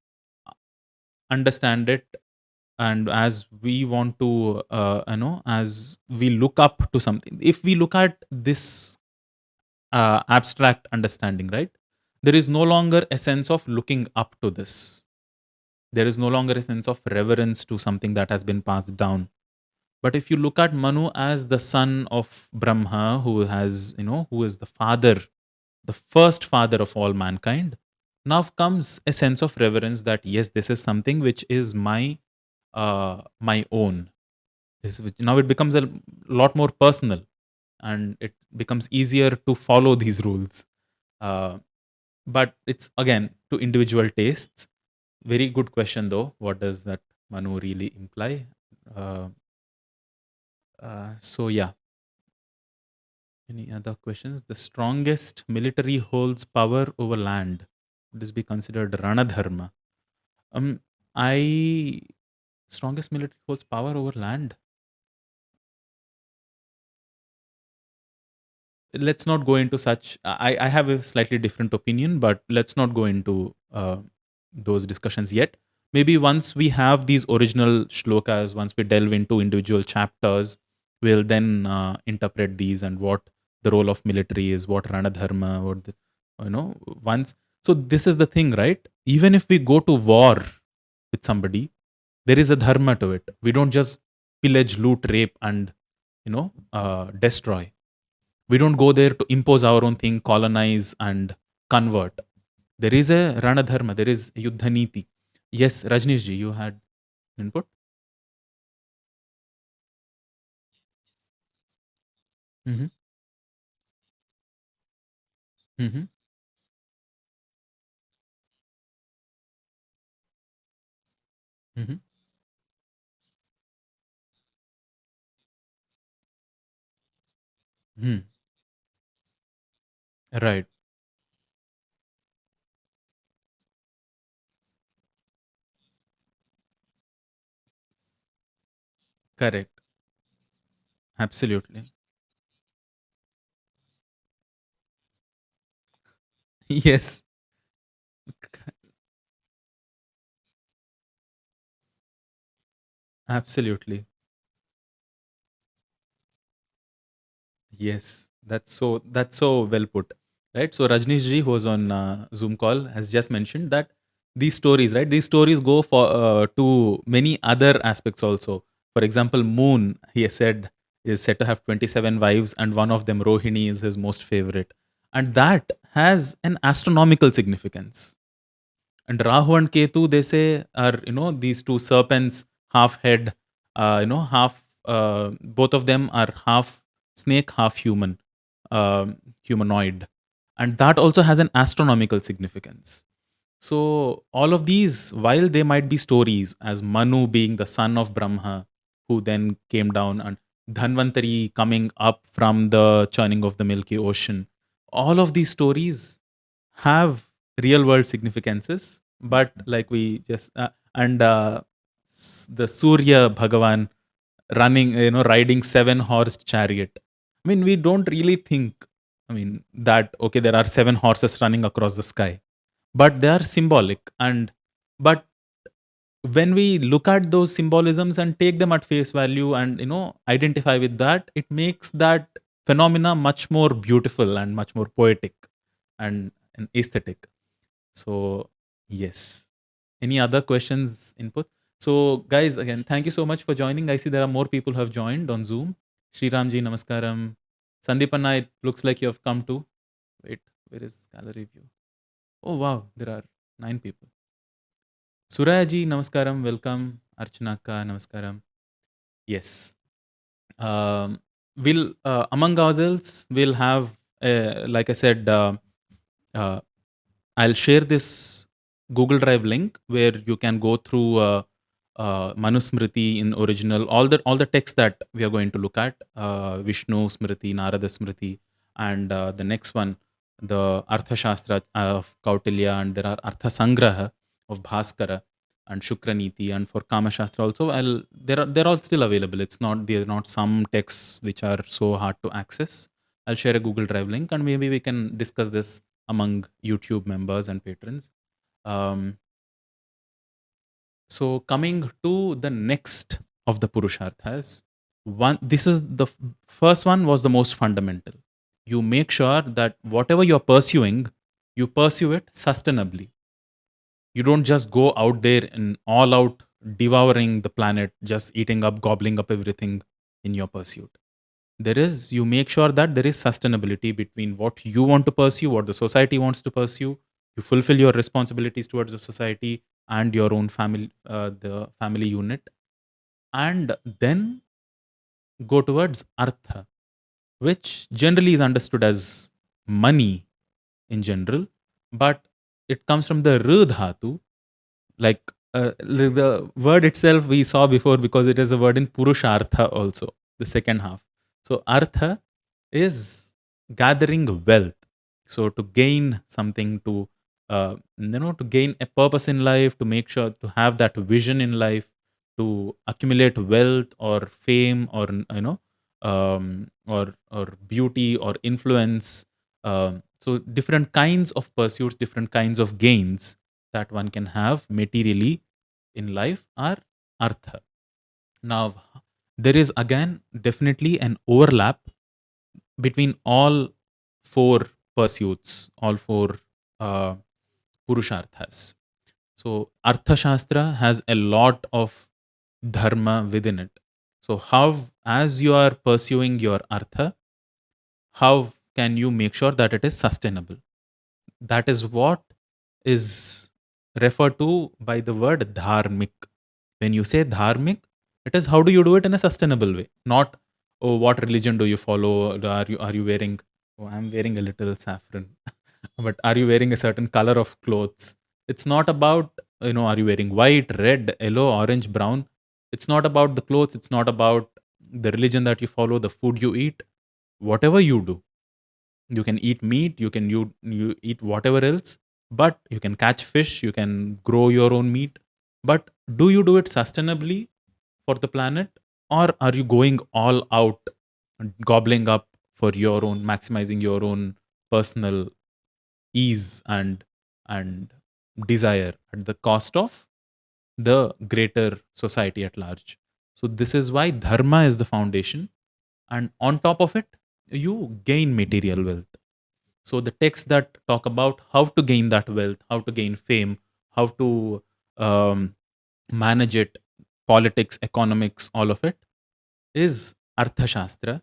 understand it, and as we want to, as we look up to something, if we look at this abstract understanding, right, there is no longer a sense of looking up to this. There is no longer a sense of reverence to something that has been passed down. But if you look at Manu as the son of Brahma, who has, who is the father, the first father of all mankind, now comes a sense of reverence that yes, this is something which is my own. Now it becomes a lot more personal, and it becomes easier to follow these rules. Uh, but it's again to individual tastes. Very good question though. What does that Manu really imply? Uh, so yeah. Any other questions? The strongest military holds power over land. Would this be considered Rana Dharma? I strongest military holds power over land. Let's not go into such. I have a slightly different opinion, but let's not go into those discussions yet. Maybe once we have these original shlokas, once we delve into individual chapters, we'll then interpret these and what the role of military is, what Rana Dharma, what the, once. So this is the thing, right? Even if we go to war with somebody, there is a dharma to it. We don't just pillage, loot, rape, and destroy. We don't go there to impose our own thing, colonize and convert. There is a Rana Dharma, there is Yuddha Niti. Yes, Rajneesh ji, you had input. Mm-hmm. Mm-hmm. Mm-hmm. Hmm. Right. Correct. Absolutely. Yes. Absolutely. Yes, that's so well put, right? So Rajneesh ji, who was on Zoom call, has just mentioned that these stories, right? These stories go for to many other aspects also. For example, Moon, he has said, is said to have 27 wives, and one of them, Rohini, is his most favorite, and that has an astronomical significance. And Rahu and Ketu, they say, are these two serpents, half head, half. Both of them are half snake, half human, humanoid, and that also has an astronomical significance. So all of these, while they might be stories, as Manu being the son of Brahma, who then came down, and Dhanvantari coming up from the churning of the Milky Ocean, all of these stories have real world significances, but like we just and the Surya Bhagavan running, riding seven horse chariot. I mean, we don't really think, I mean, that okay, there are seven horses running across the sky, but they are symbolic. And but when we look at those symbolisms and take them at face value and identify with that, it makes that phenomena much more beautiful and much more poetic and aesthetic. So, yes. Any other questions, input? So, guys, again, thank you so much for joining. I see there are more people who have joined on Zoom. Sriramji, namaskaram. Sandeepanna, it looks like you have come too. Wait, where is gallery view? Oh, wow, there are 9 people. Surayaji, namaskaram, welcome. Archanaka, namaskaram. Yes. We'll, among ourselves, we'll have, like I said, uh, I'll share this Google Drive link where you can go through Manusmriti in original, all the texts that we are going to look at, Vishnu Smriti, Narada Smriti, and the next one, the Artha Shastra of Kautilya, and there are Artha Sangraha of Bhaskara and Shukraniti, and for Kama Shastra also. They're all still available. They're not some texts which are so hard to access. I'll share a Google Drive link, and maybe we can discuss this among YouTube members and patrons. Um, so coming to the next of the Purusharthas, this is the first one was the most fundamental. You make sure that whatever you're pursuing, you pursue it sustainably. You don't just go out there and all out devouring the planet, just eating up, gobbling up everything in your pursuit. You make sure that there is sustainability between what you want to pursue, what the society wants to pursue. You fulfill your responsibilities towards the society and your own family, the family unit, and then go towards Artha, which generally is understood as money in general, but it comes from the R dhatu, like the word itself we saw before, because it is a word in Purushartha also, the second half. So Artha is gathering wealth. So to gain something, to gain a purpose in life, to make sure to have that vision in life, to accumulate wealth or fame or or beauty or influence. So different kinds of pursuits, different kinds of gains that one can have materially in life are Artha. Now, there is again definitely an overlap between all four pursuits, all four uh, Purusharthas. So, Artha Shastra has a lot of Dharma within it. So, as you are pursuing your Artha, how can you make sure that it is sustainable? That is what is referred to by the word dharmic. When you say dharmic, it is how do you do it in a sustainable way, not oh what religion do you follow, are you wearing, oh I'm wearing a little saffron, but are you wearing a certain color of clothes? It's not about, are you wearing white, red, yellow, orange, brown? It's not about the clothes, it's not about the religion that you follow, the food you eat, whatever you do. You can eat meat, you eat whatever else, but you can catch fish, you can grow your own meat, but do you do it sustainably for the planet, or are you going all out and gobbling up for your own, maximizing your own personal ease and desire at the cost of the greater society at large? So this is why dharma is the foundation, and on top of it you gain material wealth. So the texts that talk about how to gain that wealth, how to gain fame, how to um, manage it, politics, economics, all of it is Artha Shastra.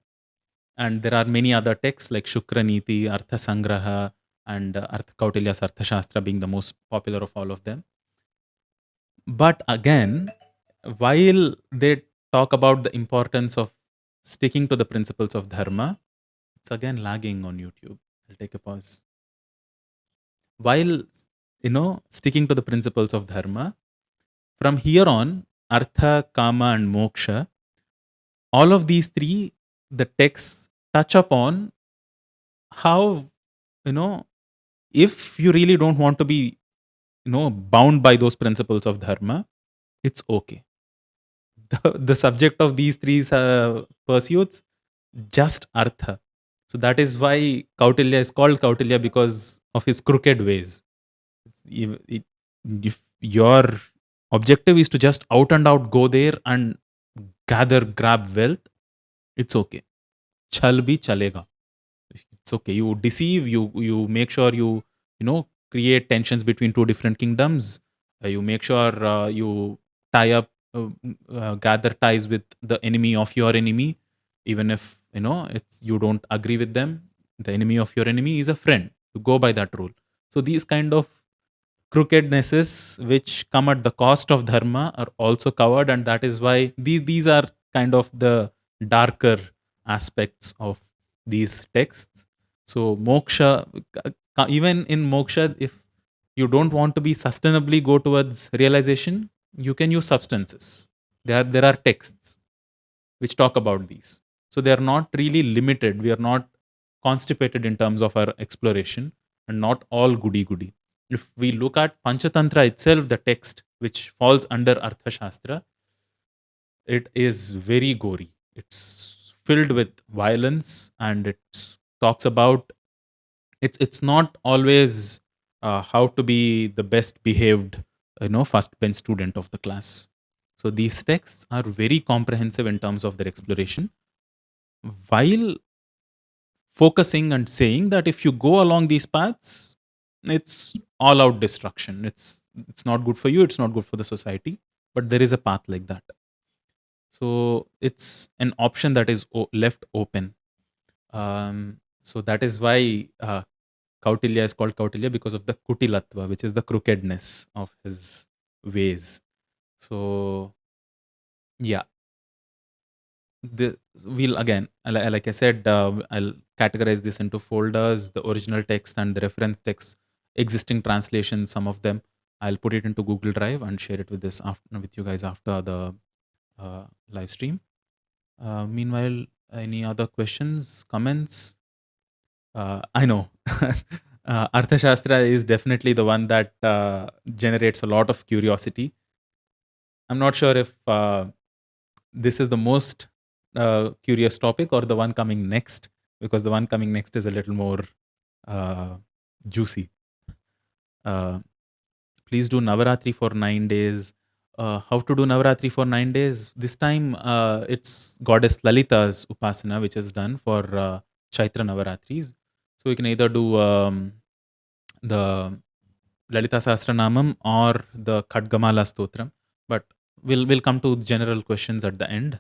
And there are many other texts like Shukraniti, Artha Sangraha, and Artha Kautilya's Artha Shastra being the most popular of all of them. But again, while they talk about the importance of sticking to the principles of Dharma, it's again lagging on YouTube. I'll take a pause. While sticking to the principles of Dharma, from here on, Artha, Kama, and Moksha, all of these three, the texts touch upon how, you know, if you really don't want to be, bound by those principles of Dharma, it's okay. The subject of these three pursuits, just Artha. So that is why Kautilya is called Kautilya, because of his crooked ways. If your objective is to just out and out go there and grab wealth, it's okay. Chal bhi chalega. It's okay. You deceive, you make sure create tensions between two different kingdoms. You make sure you tie up, gather ties with the enemy of your enemy, even if you don't agree with them. The enemy of your enemy is a friend. You go by that rule. So these kind of crookednesses which come at the cost of dharma are also covered, and that is why these are kind of the darker aspects of these texts. So moksha, even in moksha, if you don't want to be sustainably go towards realization, you can use substances. There are texts which talk about these. So they are not really limited. We are not constipated in terms of our exploration, and not all goody goody. If we look at Panchatantra itself, the text which falls under Arthashastra, it is very gory. It's filled with violence, and it talks about it's not always how to be the best behaved, first bench student of the class. So these texts are very comprehensive in terms of their exploration, while focusing and saying that if you go along these paths, it's all out destruction. It's not good for you, it's not good for the society, but there is a path like that. So it's an option that is left open. So that is why Kautilya is called Kautilya, because of the kutilatva, which is the crookedness of his ways. So yeah, we'll again, like I said, I'll categorize this into folders: the original text and the reference text, existing translations, some of them. I'll put it into Google Drive and share it with you guys after the live stream. Meanwhile, any other questions, comments? I know Arthashastra is definitely the one that generates a lot of curiosity. I'm not sure if this is the most curious topic or the one coming next, because the one coming next is a little more juicy. Please do Navaratri for 9 days. How to do Navaratri for 9 days? This time it's goddess Lalita's Upasana, which is done for Chaitra Navaratris. So you can either do the Lalita Sahasranamam or the Khadgamala Stotram. But we'll come to general questions at the end.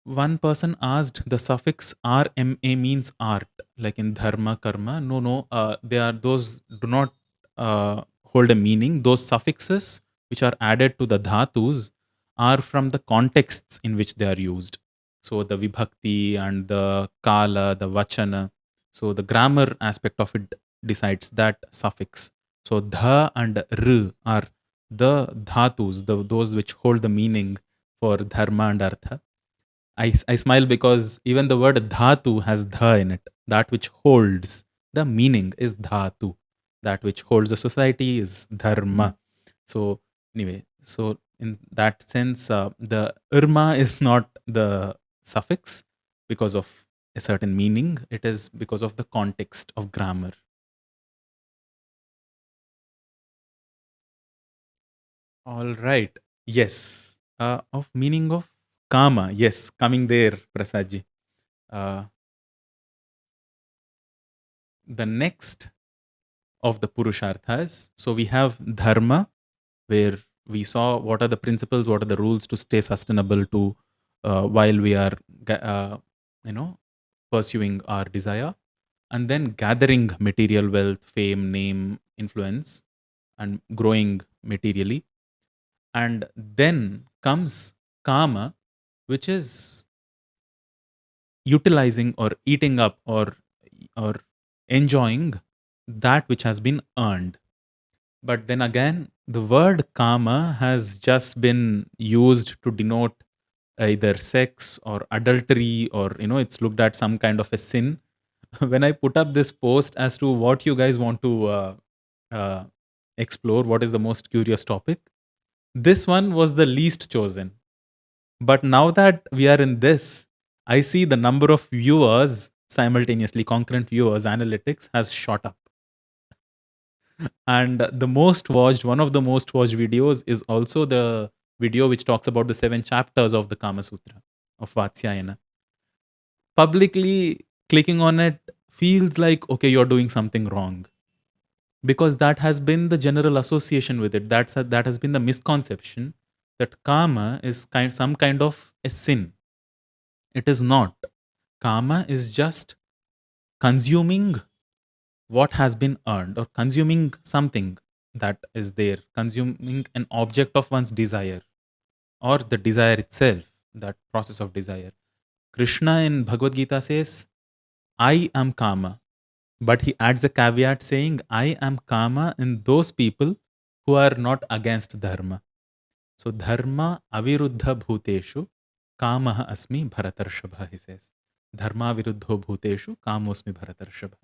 One person asked, the suffix RMA means art. like in dharma, karma. No, no. They are those do not hold a meaning. Those suffixes which are added to the dhatus are from the contexts in which they are used. So the vibhakti and the kala, the vachana. So the grammar aspect of it decides that suffix. So dha and r are the dhatus, those which hold the meaning for dharma and artha. I smile because even the word dhatu has dha in it. That which holds the meaning is dhatu. That which holds a society is dharma. So, anyway, so in that sense, the irma is not the suffix because of a certain meaning, it is because of the context of grammar. All right. Yes. Of meaning of kama. Yes. Coming there, Prasadji. Uh, the next of the Purusharthas. So we have Dharma, where we saw what are the principles, what are the rules to stay sustainable to while we are, you know, pursuing our desire, and then gathering material wealth, fame, name, influence, and growing materially. And then comes Kama, which is utilizing or eating up or enjoying that which has been earned. But then again, the word kama has just been used to denote either sex or adultery, or it's looked at some kind of a sin. When I put up this post as to what you guys want to uh, explore, what is the most curious topic, this one was the least chosen. But now that we are in this, I see the number of viewers simultaneously, concurrent viewers, analytics has shot up. And the most watched, one of the most watched videos is also the video which talks about the 7 chapters of the Kama Sutra of Vatsyayana. Publicly clicking on it feels like, okay, you're doing something wrong. Because that has been the general association with it. That has been the misconception that Kama is some kind of a sin. It is not. Kama is just consuming what has been earned, or consuming something that is there, consuming an object of one's desire, or the desire itself, that process of desire. Krishna in Bhagavad Gita says, I am Kama. But he adds a caveat saying, I am Kama in those people who are not against Dharma. So, Dharma aviruddha bhuteshu Kamaha asmi Bharatarshabha, he says. Dharma viruddho bhuteshu Kamosmi Bharatarshabha.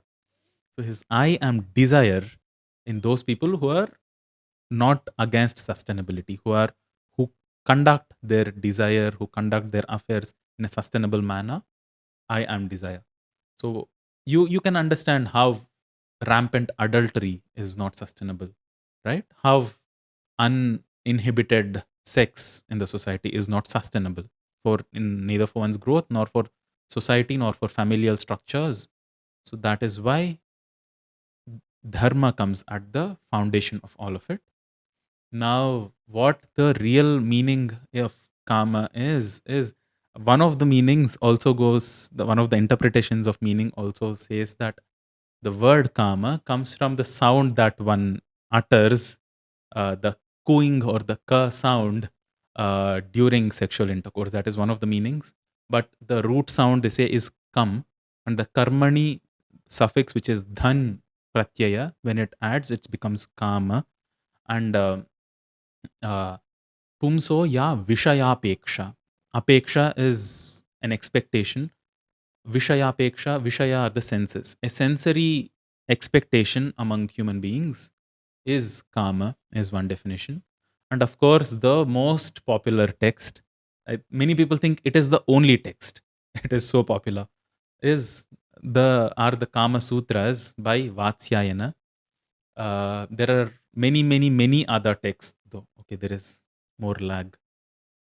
So his I am desire in those people who are not against sustainability, who conduct their desire, who conduct their affairs in a sustainable manner. I am desire. So you can understand how rampant adultery is not sustainable, right? How uninhibited sex in the society is not sustainable neither for one's growth, nor for society, nor for familial structures. So that is why Dharma comes at the foundation of all of it. Now, what the real meaning of karma is one of the meanings also one of the interpretations of meaning also says that the word karma comes from the sound that one utters, the cooing or the ka sound during sexual intercourse. That is one of the meanings. But the root sound they say is kam, and the karmani suffix, which is dhan pratyaya, when it adds, it becomes kama. And pumso ya vishayapeksha. Apeksha is an expectation. Vishaya are the senses. A sensory expectation among human beings is kama, is one definition. And of course, the most popular text, many people think it is the only text, it is so popular, is the Kama Sutras by Vatsyayana. There are many other texts though. Okay, there is more lag.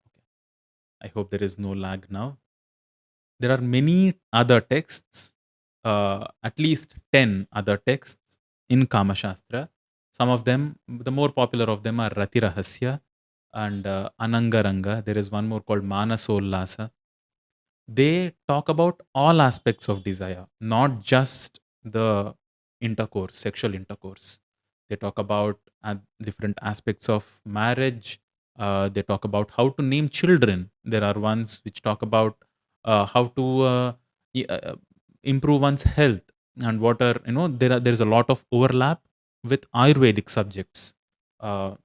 Okay. I hope there is no lag now. There are many other texts, at least 10 other texts in Kama Shastra. Some of them, the more popular of them are Rati Rahasya and Anangaranga. There is one more called Manasollasa. they talk about all aspects of desire, not just the intercourse, sexual intercourse. They talk about different aspects of marriage. They talk about how to name children. There are ones which talk about how to improve one's health, and what are, there's a lot of overlap with Ayurvedic subjects. Uh,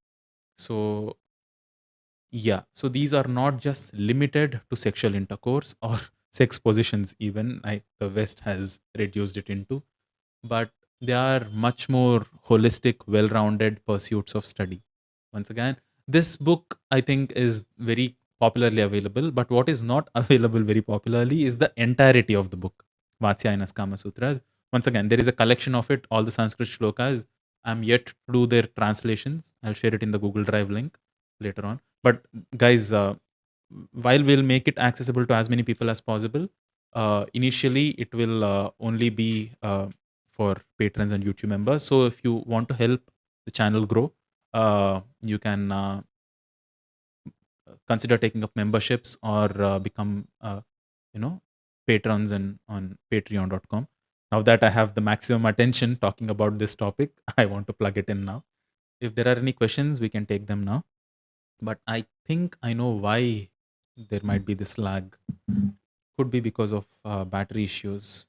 so yeah, so these are not just limited to sexual intercourse or sex positions, even like the West has reduced it into, but they are much more holistic, well rounded pursuits of study. Once again, this book I think is very popularly available, but what is not available very popularly is the entirety of the book, Vatsyayana's Kama Sutras. Once again, there is a collection of it, all the Sanskrit shlokas. I'm yet to do their translations. I'll share it in the Google Drive link later on. But guys, while we'll make it accessible to as many people as possible, initially it will only be for patrons and YouTube members. So if you want to help the channel grow, you can consider taking up memberships or become, you know, patrons and on patreon.com. Now that I have the maximum attention talking about this topic, I want to plug it in now. If there are any questions, we can take them now. But I think I know why there might be this lag. Could be because of battery issues.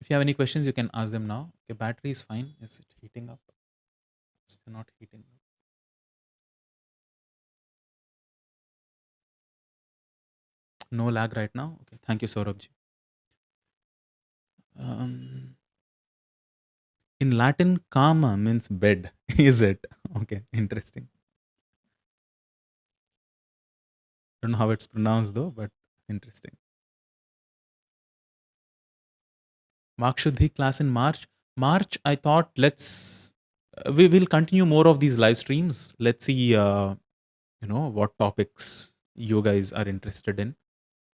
If you have any questions, you can ask them now. Okay, battery is fine. Is it heating up? It's not heating up. No lag right now. Okay, thank you, Saurabh. In Latin, kama means bed. Is it? Okay, interesting. Don't know how it's pronounced though, but interesting. Makshuddhi class in March. March, I thought we will continue more of these live streams. Let's see, what topics you guys are interested in.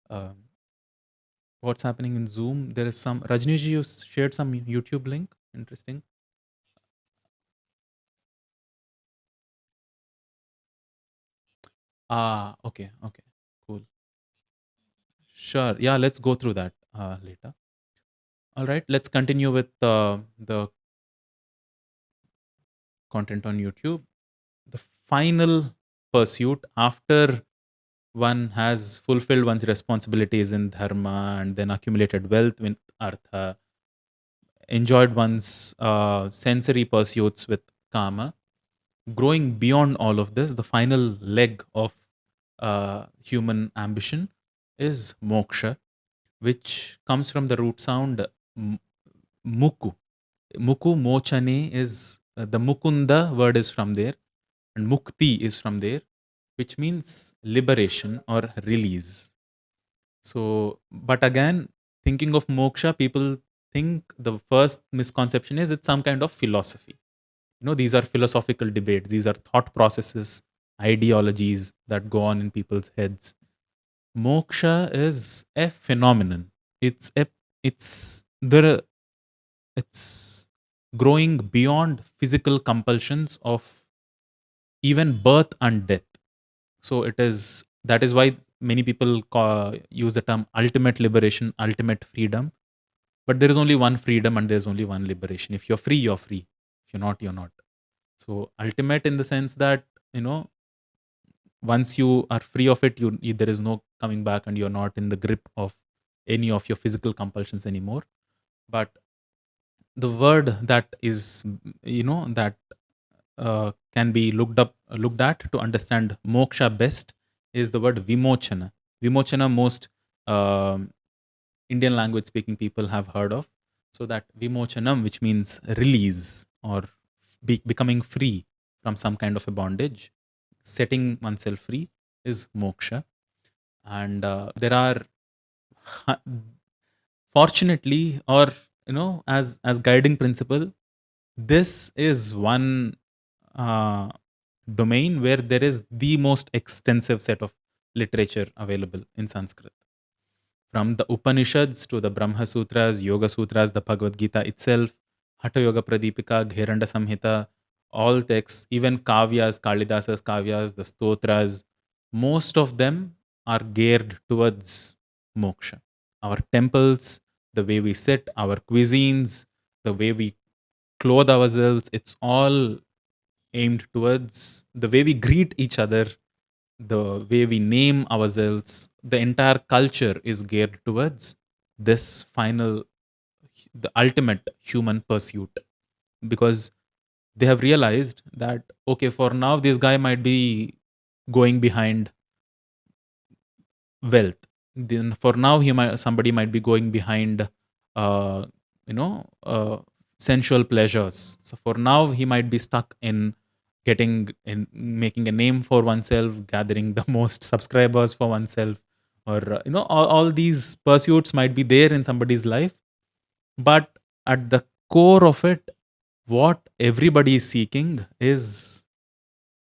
Um, what's happening in Zoom? There is some Rajniji. You shared some YouTube link. Interesting. Okay, okay, cool. Sure. Yeah, let's go through that later. All right, let's continue with the content on YouTube. The final pursuit after one has fulfilled one's responsibilities in Dharma and then accumulated wealth with Artha, enjoyed one's sensory pursuits with Kama, growing beyond all of this, the final leg of human ambition is Moksha, which comes from the root sound Muku. Muku Mochane is the Mukunda word is from there, and Mukti is from there, which means liberation or release. So, but again, thinking of moksha, people think the first misconception is it's some kind of philosophy. These are philosophical debates, these are thought processes, ideologies that go on in people's heads. Moksha is a phenomenon. It's there it's growing beyond physical compulsions of even birth and death. So that is why many people use the term ultimate liberation, ultimate freedom. But there is only one freedom and there's only one liberation. If you're free, you're free. If you're not, you're not. So ultimate in the sense that, once you are free of it, there is no coming back and you're not in the grip of any of your physical compulsions anymore. But the word that is, that can be looked at to understand moksha best is the word vimochana. Vimochana, most Indian language speaking people have heard of. So that vimochanam, which means release or becoming free from some kind of a bondage, setting oneself free, is moksha. And there are, fortunately, or as guiding principle, this is one uh, domain where there is the most extensive set of literature available in Sanskrit. From the Upanishads to the Brahma Sutras, Yoga Sutras, the Bhagavad Gita itself, Hatha Yoga Pradipika, Gheranda Samhita, all texts, even Kavyas, Kalidasa's Kavyas, the Stotras, most of them are geared towards moksha. Our temples, the way we sit, our cuisines, the way we clothe ourselves, it's all aimed towards the way we greet each other, the way we name ourselves. The entire culture is geared towards this final, the ultimate human pursuit, because they have realized that, okay, for now this guy might be going behind wealth, then for now somebody might be going behind uh, you know uh, sensual pleasures. So for now he might be stuck in getting in making a name for oneself, gathering the most subscribers for oneself, or all these pursuits might be there in somebody's life. But at the core of it, what everybody is seeking is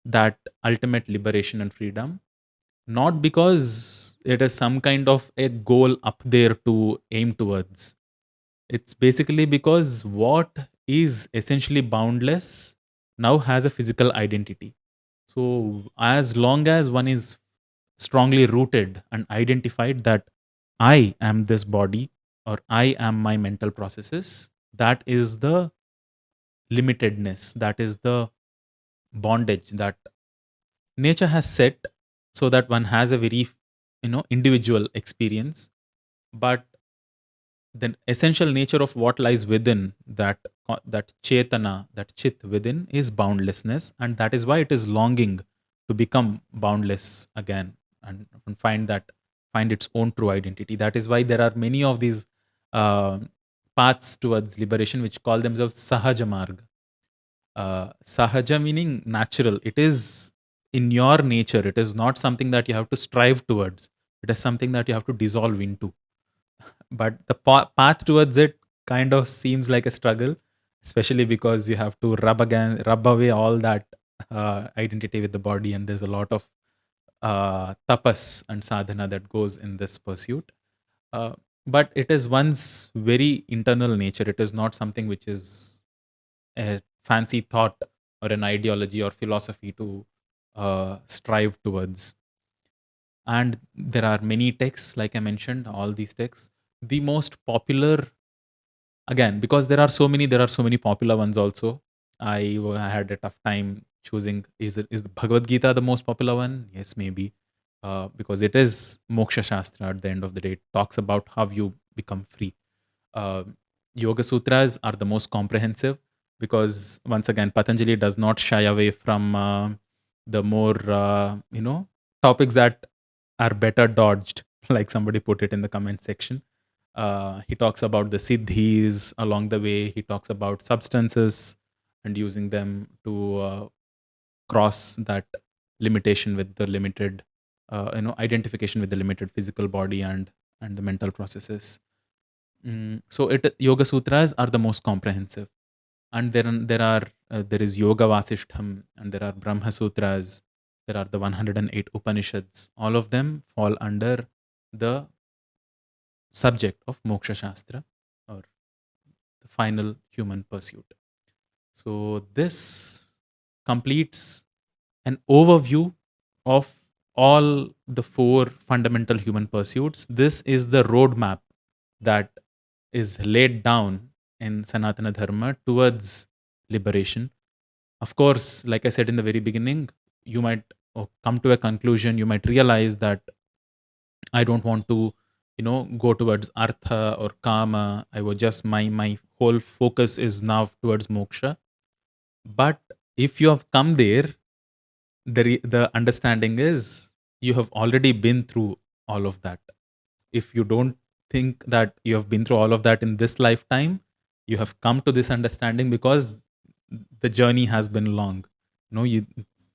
that ultimate liberation and freedom, not because it is some kind of a goal up there to aim towards. It's basically because what is essentially boundless now has a physical identity. So, as long as one is strongly rooted and identified that I am this body or I am my mental processes, that is the limitedness, that is the bondage that nature has set, so that one has a very individual experience. But the essential nature of what lies within that chetana, that chit within, is boundlessness, and that is why it is longing to become boundless again, and find its own true identity. That is why there are many of these uh, paths towards liberation which call themselves sahaja marg. Sahaja meaning natural. It is in your nature. It is not something that you have to strive towards. It is something that you have to dissolve into. But the path towards it kind of seems like a struggle, especially because you have to rub away all that identity with the body, and there's a lot of tapas and sadhana that goes in this pursuit. Uh, but it is one's very internal nature. It is not something which is a fancy thought or an ideology or philosophy to strive towards. And there are many texts, like I mentioned, all these texts. The most popular, again, because there are so many popular ones also. I had a tough time choosing. Is the Bhagavad Gita the most popular one? Yes, maybe, because it is Moksha Shastra. At the end of the day, it talks about how you become free. uh, Yoga Sutras are the most comprehensive, because once again, Patanjali does not shy away from the more topics that are better dodged, like somebody put it in the comment section. He talks about the siddhis along the way. He talks about substances and using them to cross that limitation with the limited, identification with the limited physical body and the mental processes. So Yoga Sutras are the most comprehensive, and there is Yoga Vasishtham, and there are Brahma Sutras. There are the 108 Upanishads. All of them fall under the subject of Moksha Shastra, or the final human pursuit. So this completes an overview of all the four fundamental human pursuits. This is the roadmap that is laid down in Sanatana Dharma towards liberation. Of course, like I said in the very beginning, you might come to a conclusion, you might realize that I don't want to, go towards Artha or Kama. I was just, my whole focus is now towards Moksha. But if you have come there, the understanding is you have already been through all of that. If you don't think that you have been through all of that in this lifetime, you have come to this understanding because the journey has been long. You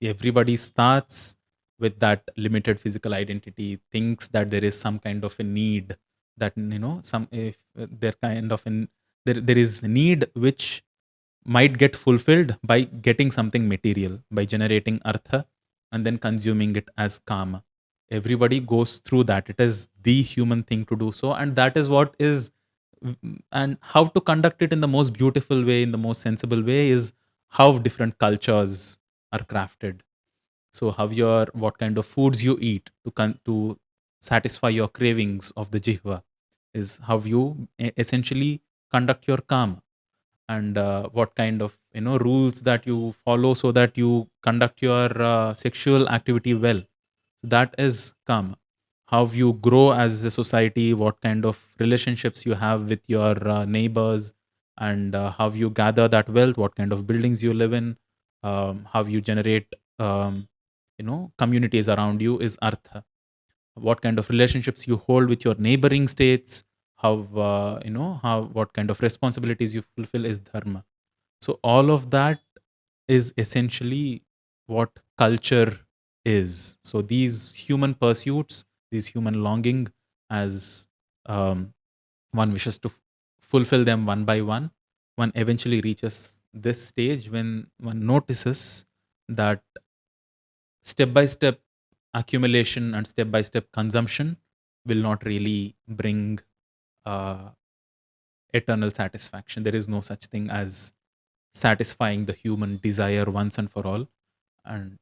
everybody starts with that limited physical identity, thinks that there is some kind of a need, that some if there kind of an there is need which might get fulfilled by getting something material, by generating artha and then consuming it as kama. Everybody goes through that. It is the human thing to do so, and that is what is, and how to conduct it in the most beautiful way, in the most sensible way, is how different cultures are crafted. So how what kind of foods you eat to satisfy your cravings of the jihva, is how you essentially conduct your karma, and what kind of rules that you follow so that you conduct your sexual activity well. That is karma. How you grow as a society, what kind of relationships you have with your neighbors, and how you gather that wealth, what kind of buildings you live in, how you generate communities around you, is artha. What kind of relationships you hold with your neighboring states, how how what kind of responsibilities you fulfill, is dharma. So all of that is essentially what culture is. So these human pursuits, these human longing, as one wishes to fulfill them one by one eventually reaches this stage when one notices that step by step accumulation and step by step consumption will not really bring uh, eternal satisfaction. There is no such thing as satisfying the human desire once and for all. And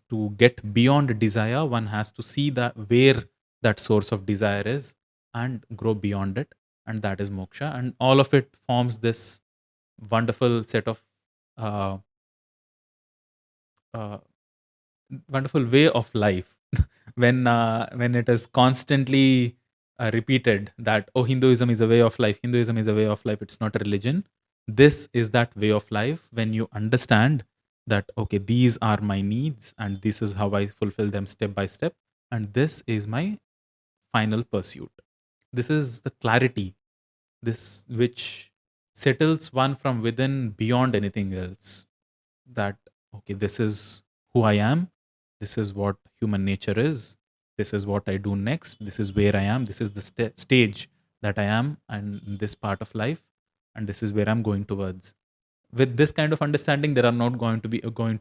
to get beyond desire, one has to see that where that source of desire is and grow beyond it, and that is moksha. And all of it forms this wonderful set of uh, uh, wonderful way of life. When it is constantly repeated that, oh, Hinduism is a way of life, Hinduism is a way of life, it's not a religion. This is that way of life when you understand that, okay, these are my needs and this is how I fulfill them step by step, and this is my final pursuit. This is the clarity, this which settles one from within beyond anything else. That, okay, this is who I am, this is what human nature is, this is what I do next, this is where I am, this is the stage that I am and this part of life, and this is where I'm going towards. With this kind of understanding, there are not going to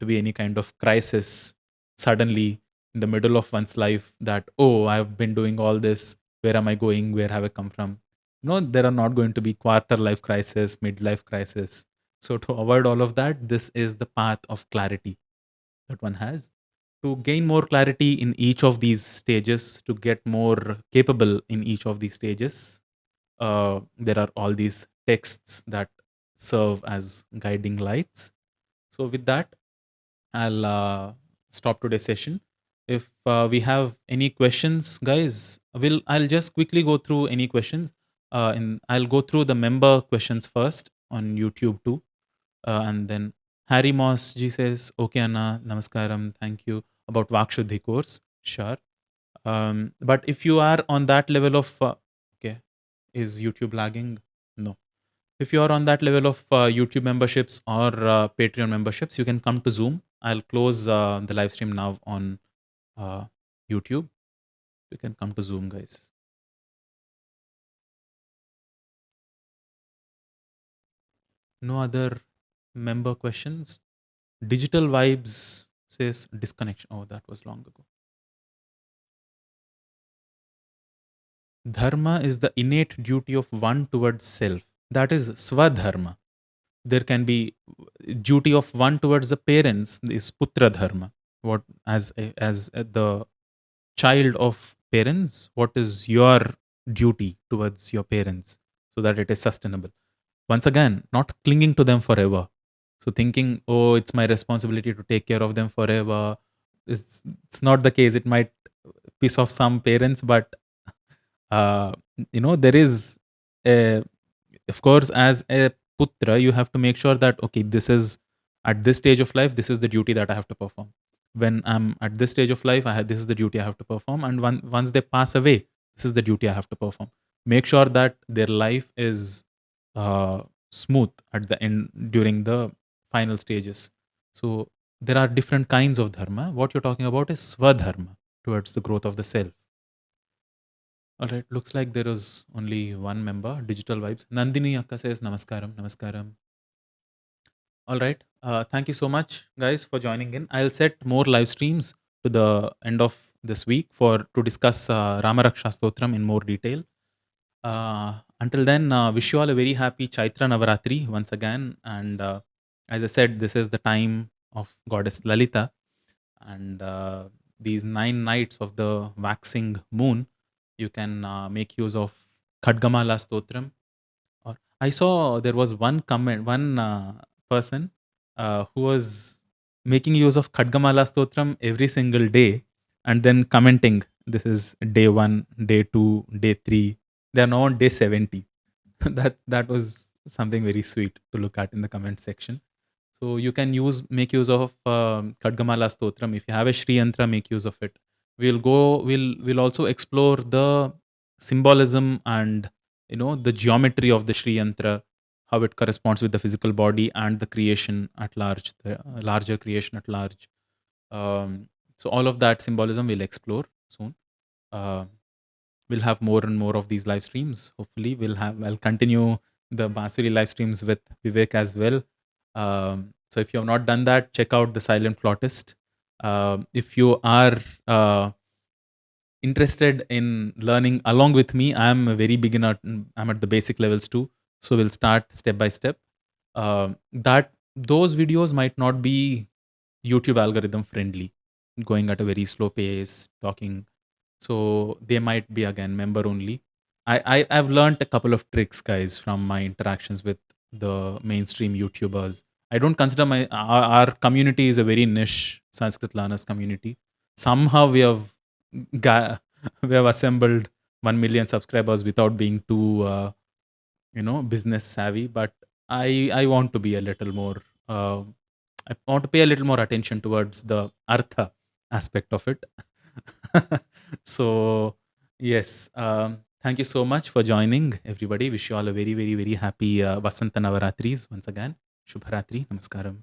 be any kind of crisis suddenly in the middle of one's life, that, oh, I've been doing all this, where am I going, where have I come from. No, there are not going to be quarter life crisis, midlife crisis. So to avoid all of that, this is the path of clarity that one has. To gain more clarity in each of these stages, to get more capable in each of these stages, there are all these texts that serve as guiding lights. So with that, I'll stop today's session. If we have any questions, guys, I'll just quickly go through any questions. I'll go through the member questions first on YouTube too, and then Harry Moss ji says, "Okay, Anna, namaskaram, thank you about Vakshuddhi course, sure." But if you are on that level of okay, is YouTube lagging? No. If you are on that level of YouTube memberships or Patreon memberships, you can come to Zoom. I'll close the live stream now on uh, YouTube. You can come to Zoom, guys. No other member questions. Digital Vibes says disconnection. Oh, that was long ago. Dharma is the innate duty of one towards self. That is Swadharma. There can be duty of one towards the parents, is Putra Dharma. What as the child of parents, what is your duty towards your parents so that it is sustainable? Once again, not clinging to them forever. So thinking, oh, it's my responsibility to take care of them forever. It's not the case. It might piss off some parents, but uh, there is a, of course, as a putra, you have to make sure that, okay, this is at this stage of life, this is the duty that I have to perform. When I'm at this stage of life, this is the duty I have to perform, and once they pass away, this is the duty I have to perform. Make sure that their life is uh, smooth at the end during the final stages. So there are different kinds of dharma. What you're talking about is swadharma, towards the growth of the self. All right, looks like there is only one member, Digital Vibes. Nandini Akka says Namaskaram, Namaskaram. All right, thank you so much, guys, for joining in. I'll set more live streams to the end of this week to discuss Ramaraksha Stotram in more detail. Until then, wish you all a very happy Chaitra Navaratri once again. And as I said, this is the time of Goddess Lalita. And these 9 nights of the waxing moon, you can make use of Khadgamala Stotram. Or I saw there was one person who was making use of Khadgamala Stotram every single day and then commenting, this is day 1, day 2, day 3. They are now on day 70. That was something very sweet to look at in the comment section. So you can make use of Khadgamala Stotram. If you have a Shri Yantra, make use of it. We'll also explore the symbolism and the geometry of the Shri Yantra, how it corresponds with the physical body and the creation at large, the larger creation at large. So all of that symbolism we'll explore soon. Uh, we'll have more and more of these live streams. Hopefully, I'll continue the Bansuri live streams with Vivek as well. So if you have not done that, check out the Silent Flautist. If you are interested in learning along with me, I'm a very beginner. I'm at the basic levels too. So we'll start step by step. That those videos might not be YouTube algorithm friendly, going at a very slow pace, talking. So they might be again member only. I've learned a couple of tricks, guys, from my interactions with the mainstream YouTubers. I don't consider our community is a very niche Sanskrit learners community. Somehow ga- we have assembled 1 million subscribers without being too business savvy. But I want to be a little more. I want to pay a little more attention towards the Artha aspect of it. So, yes, thank you so much for joining, everybody. Wish you all a very, very, very happy Vasanta Navaratris once again. Shubharatri. Namaskaram.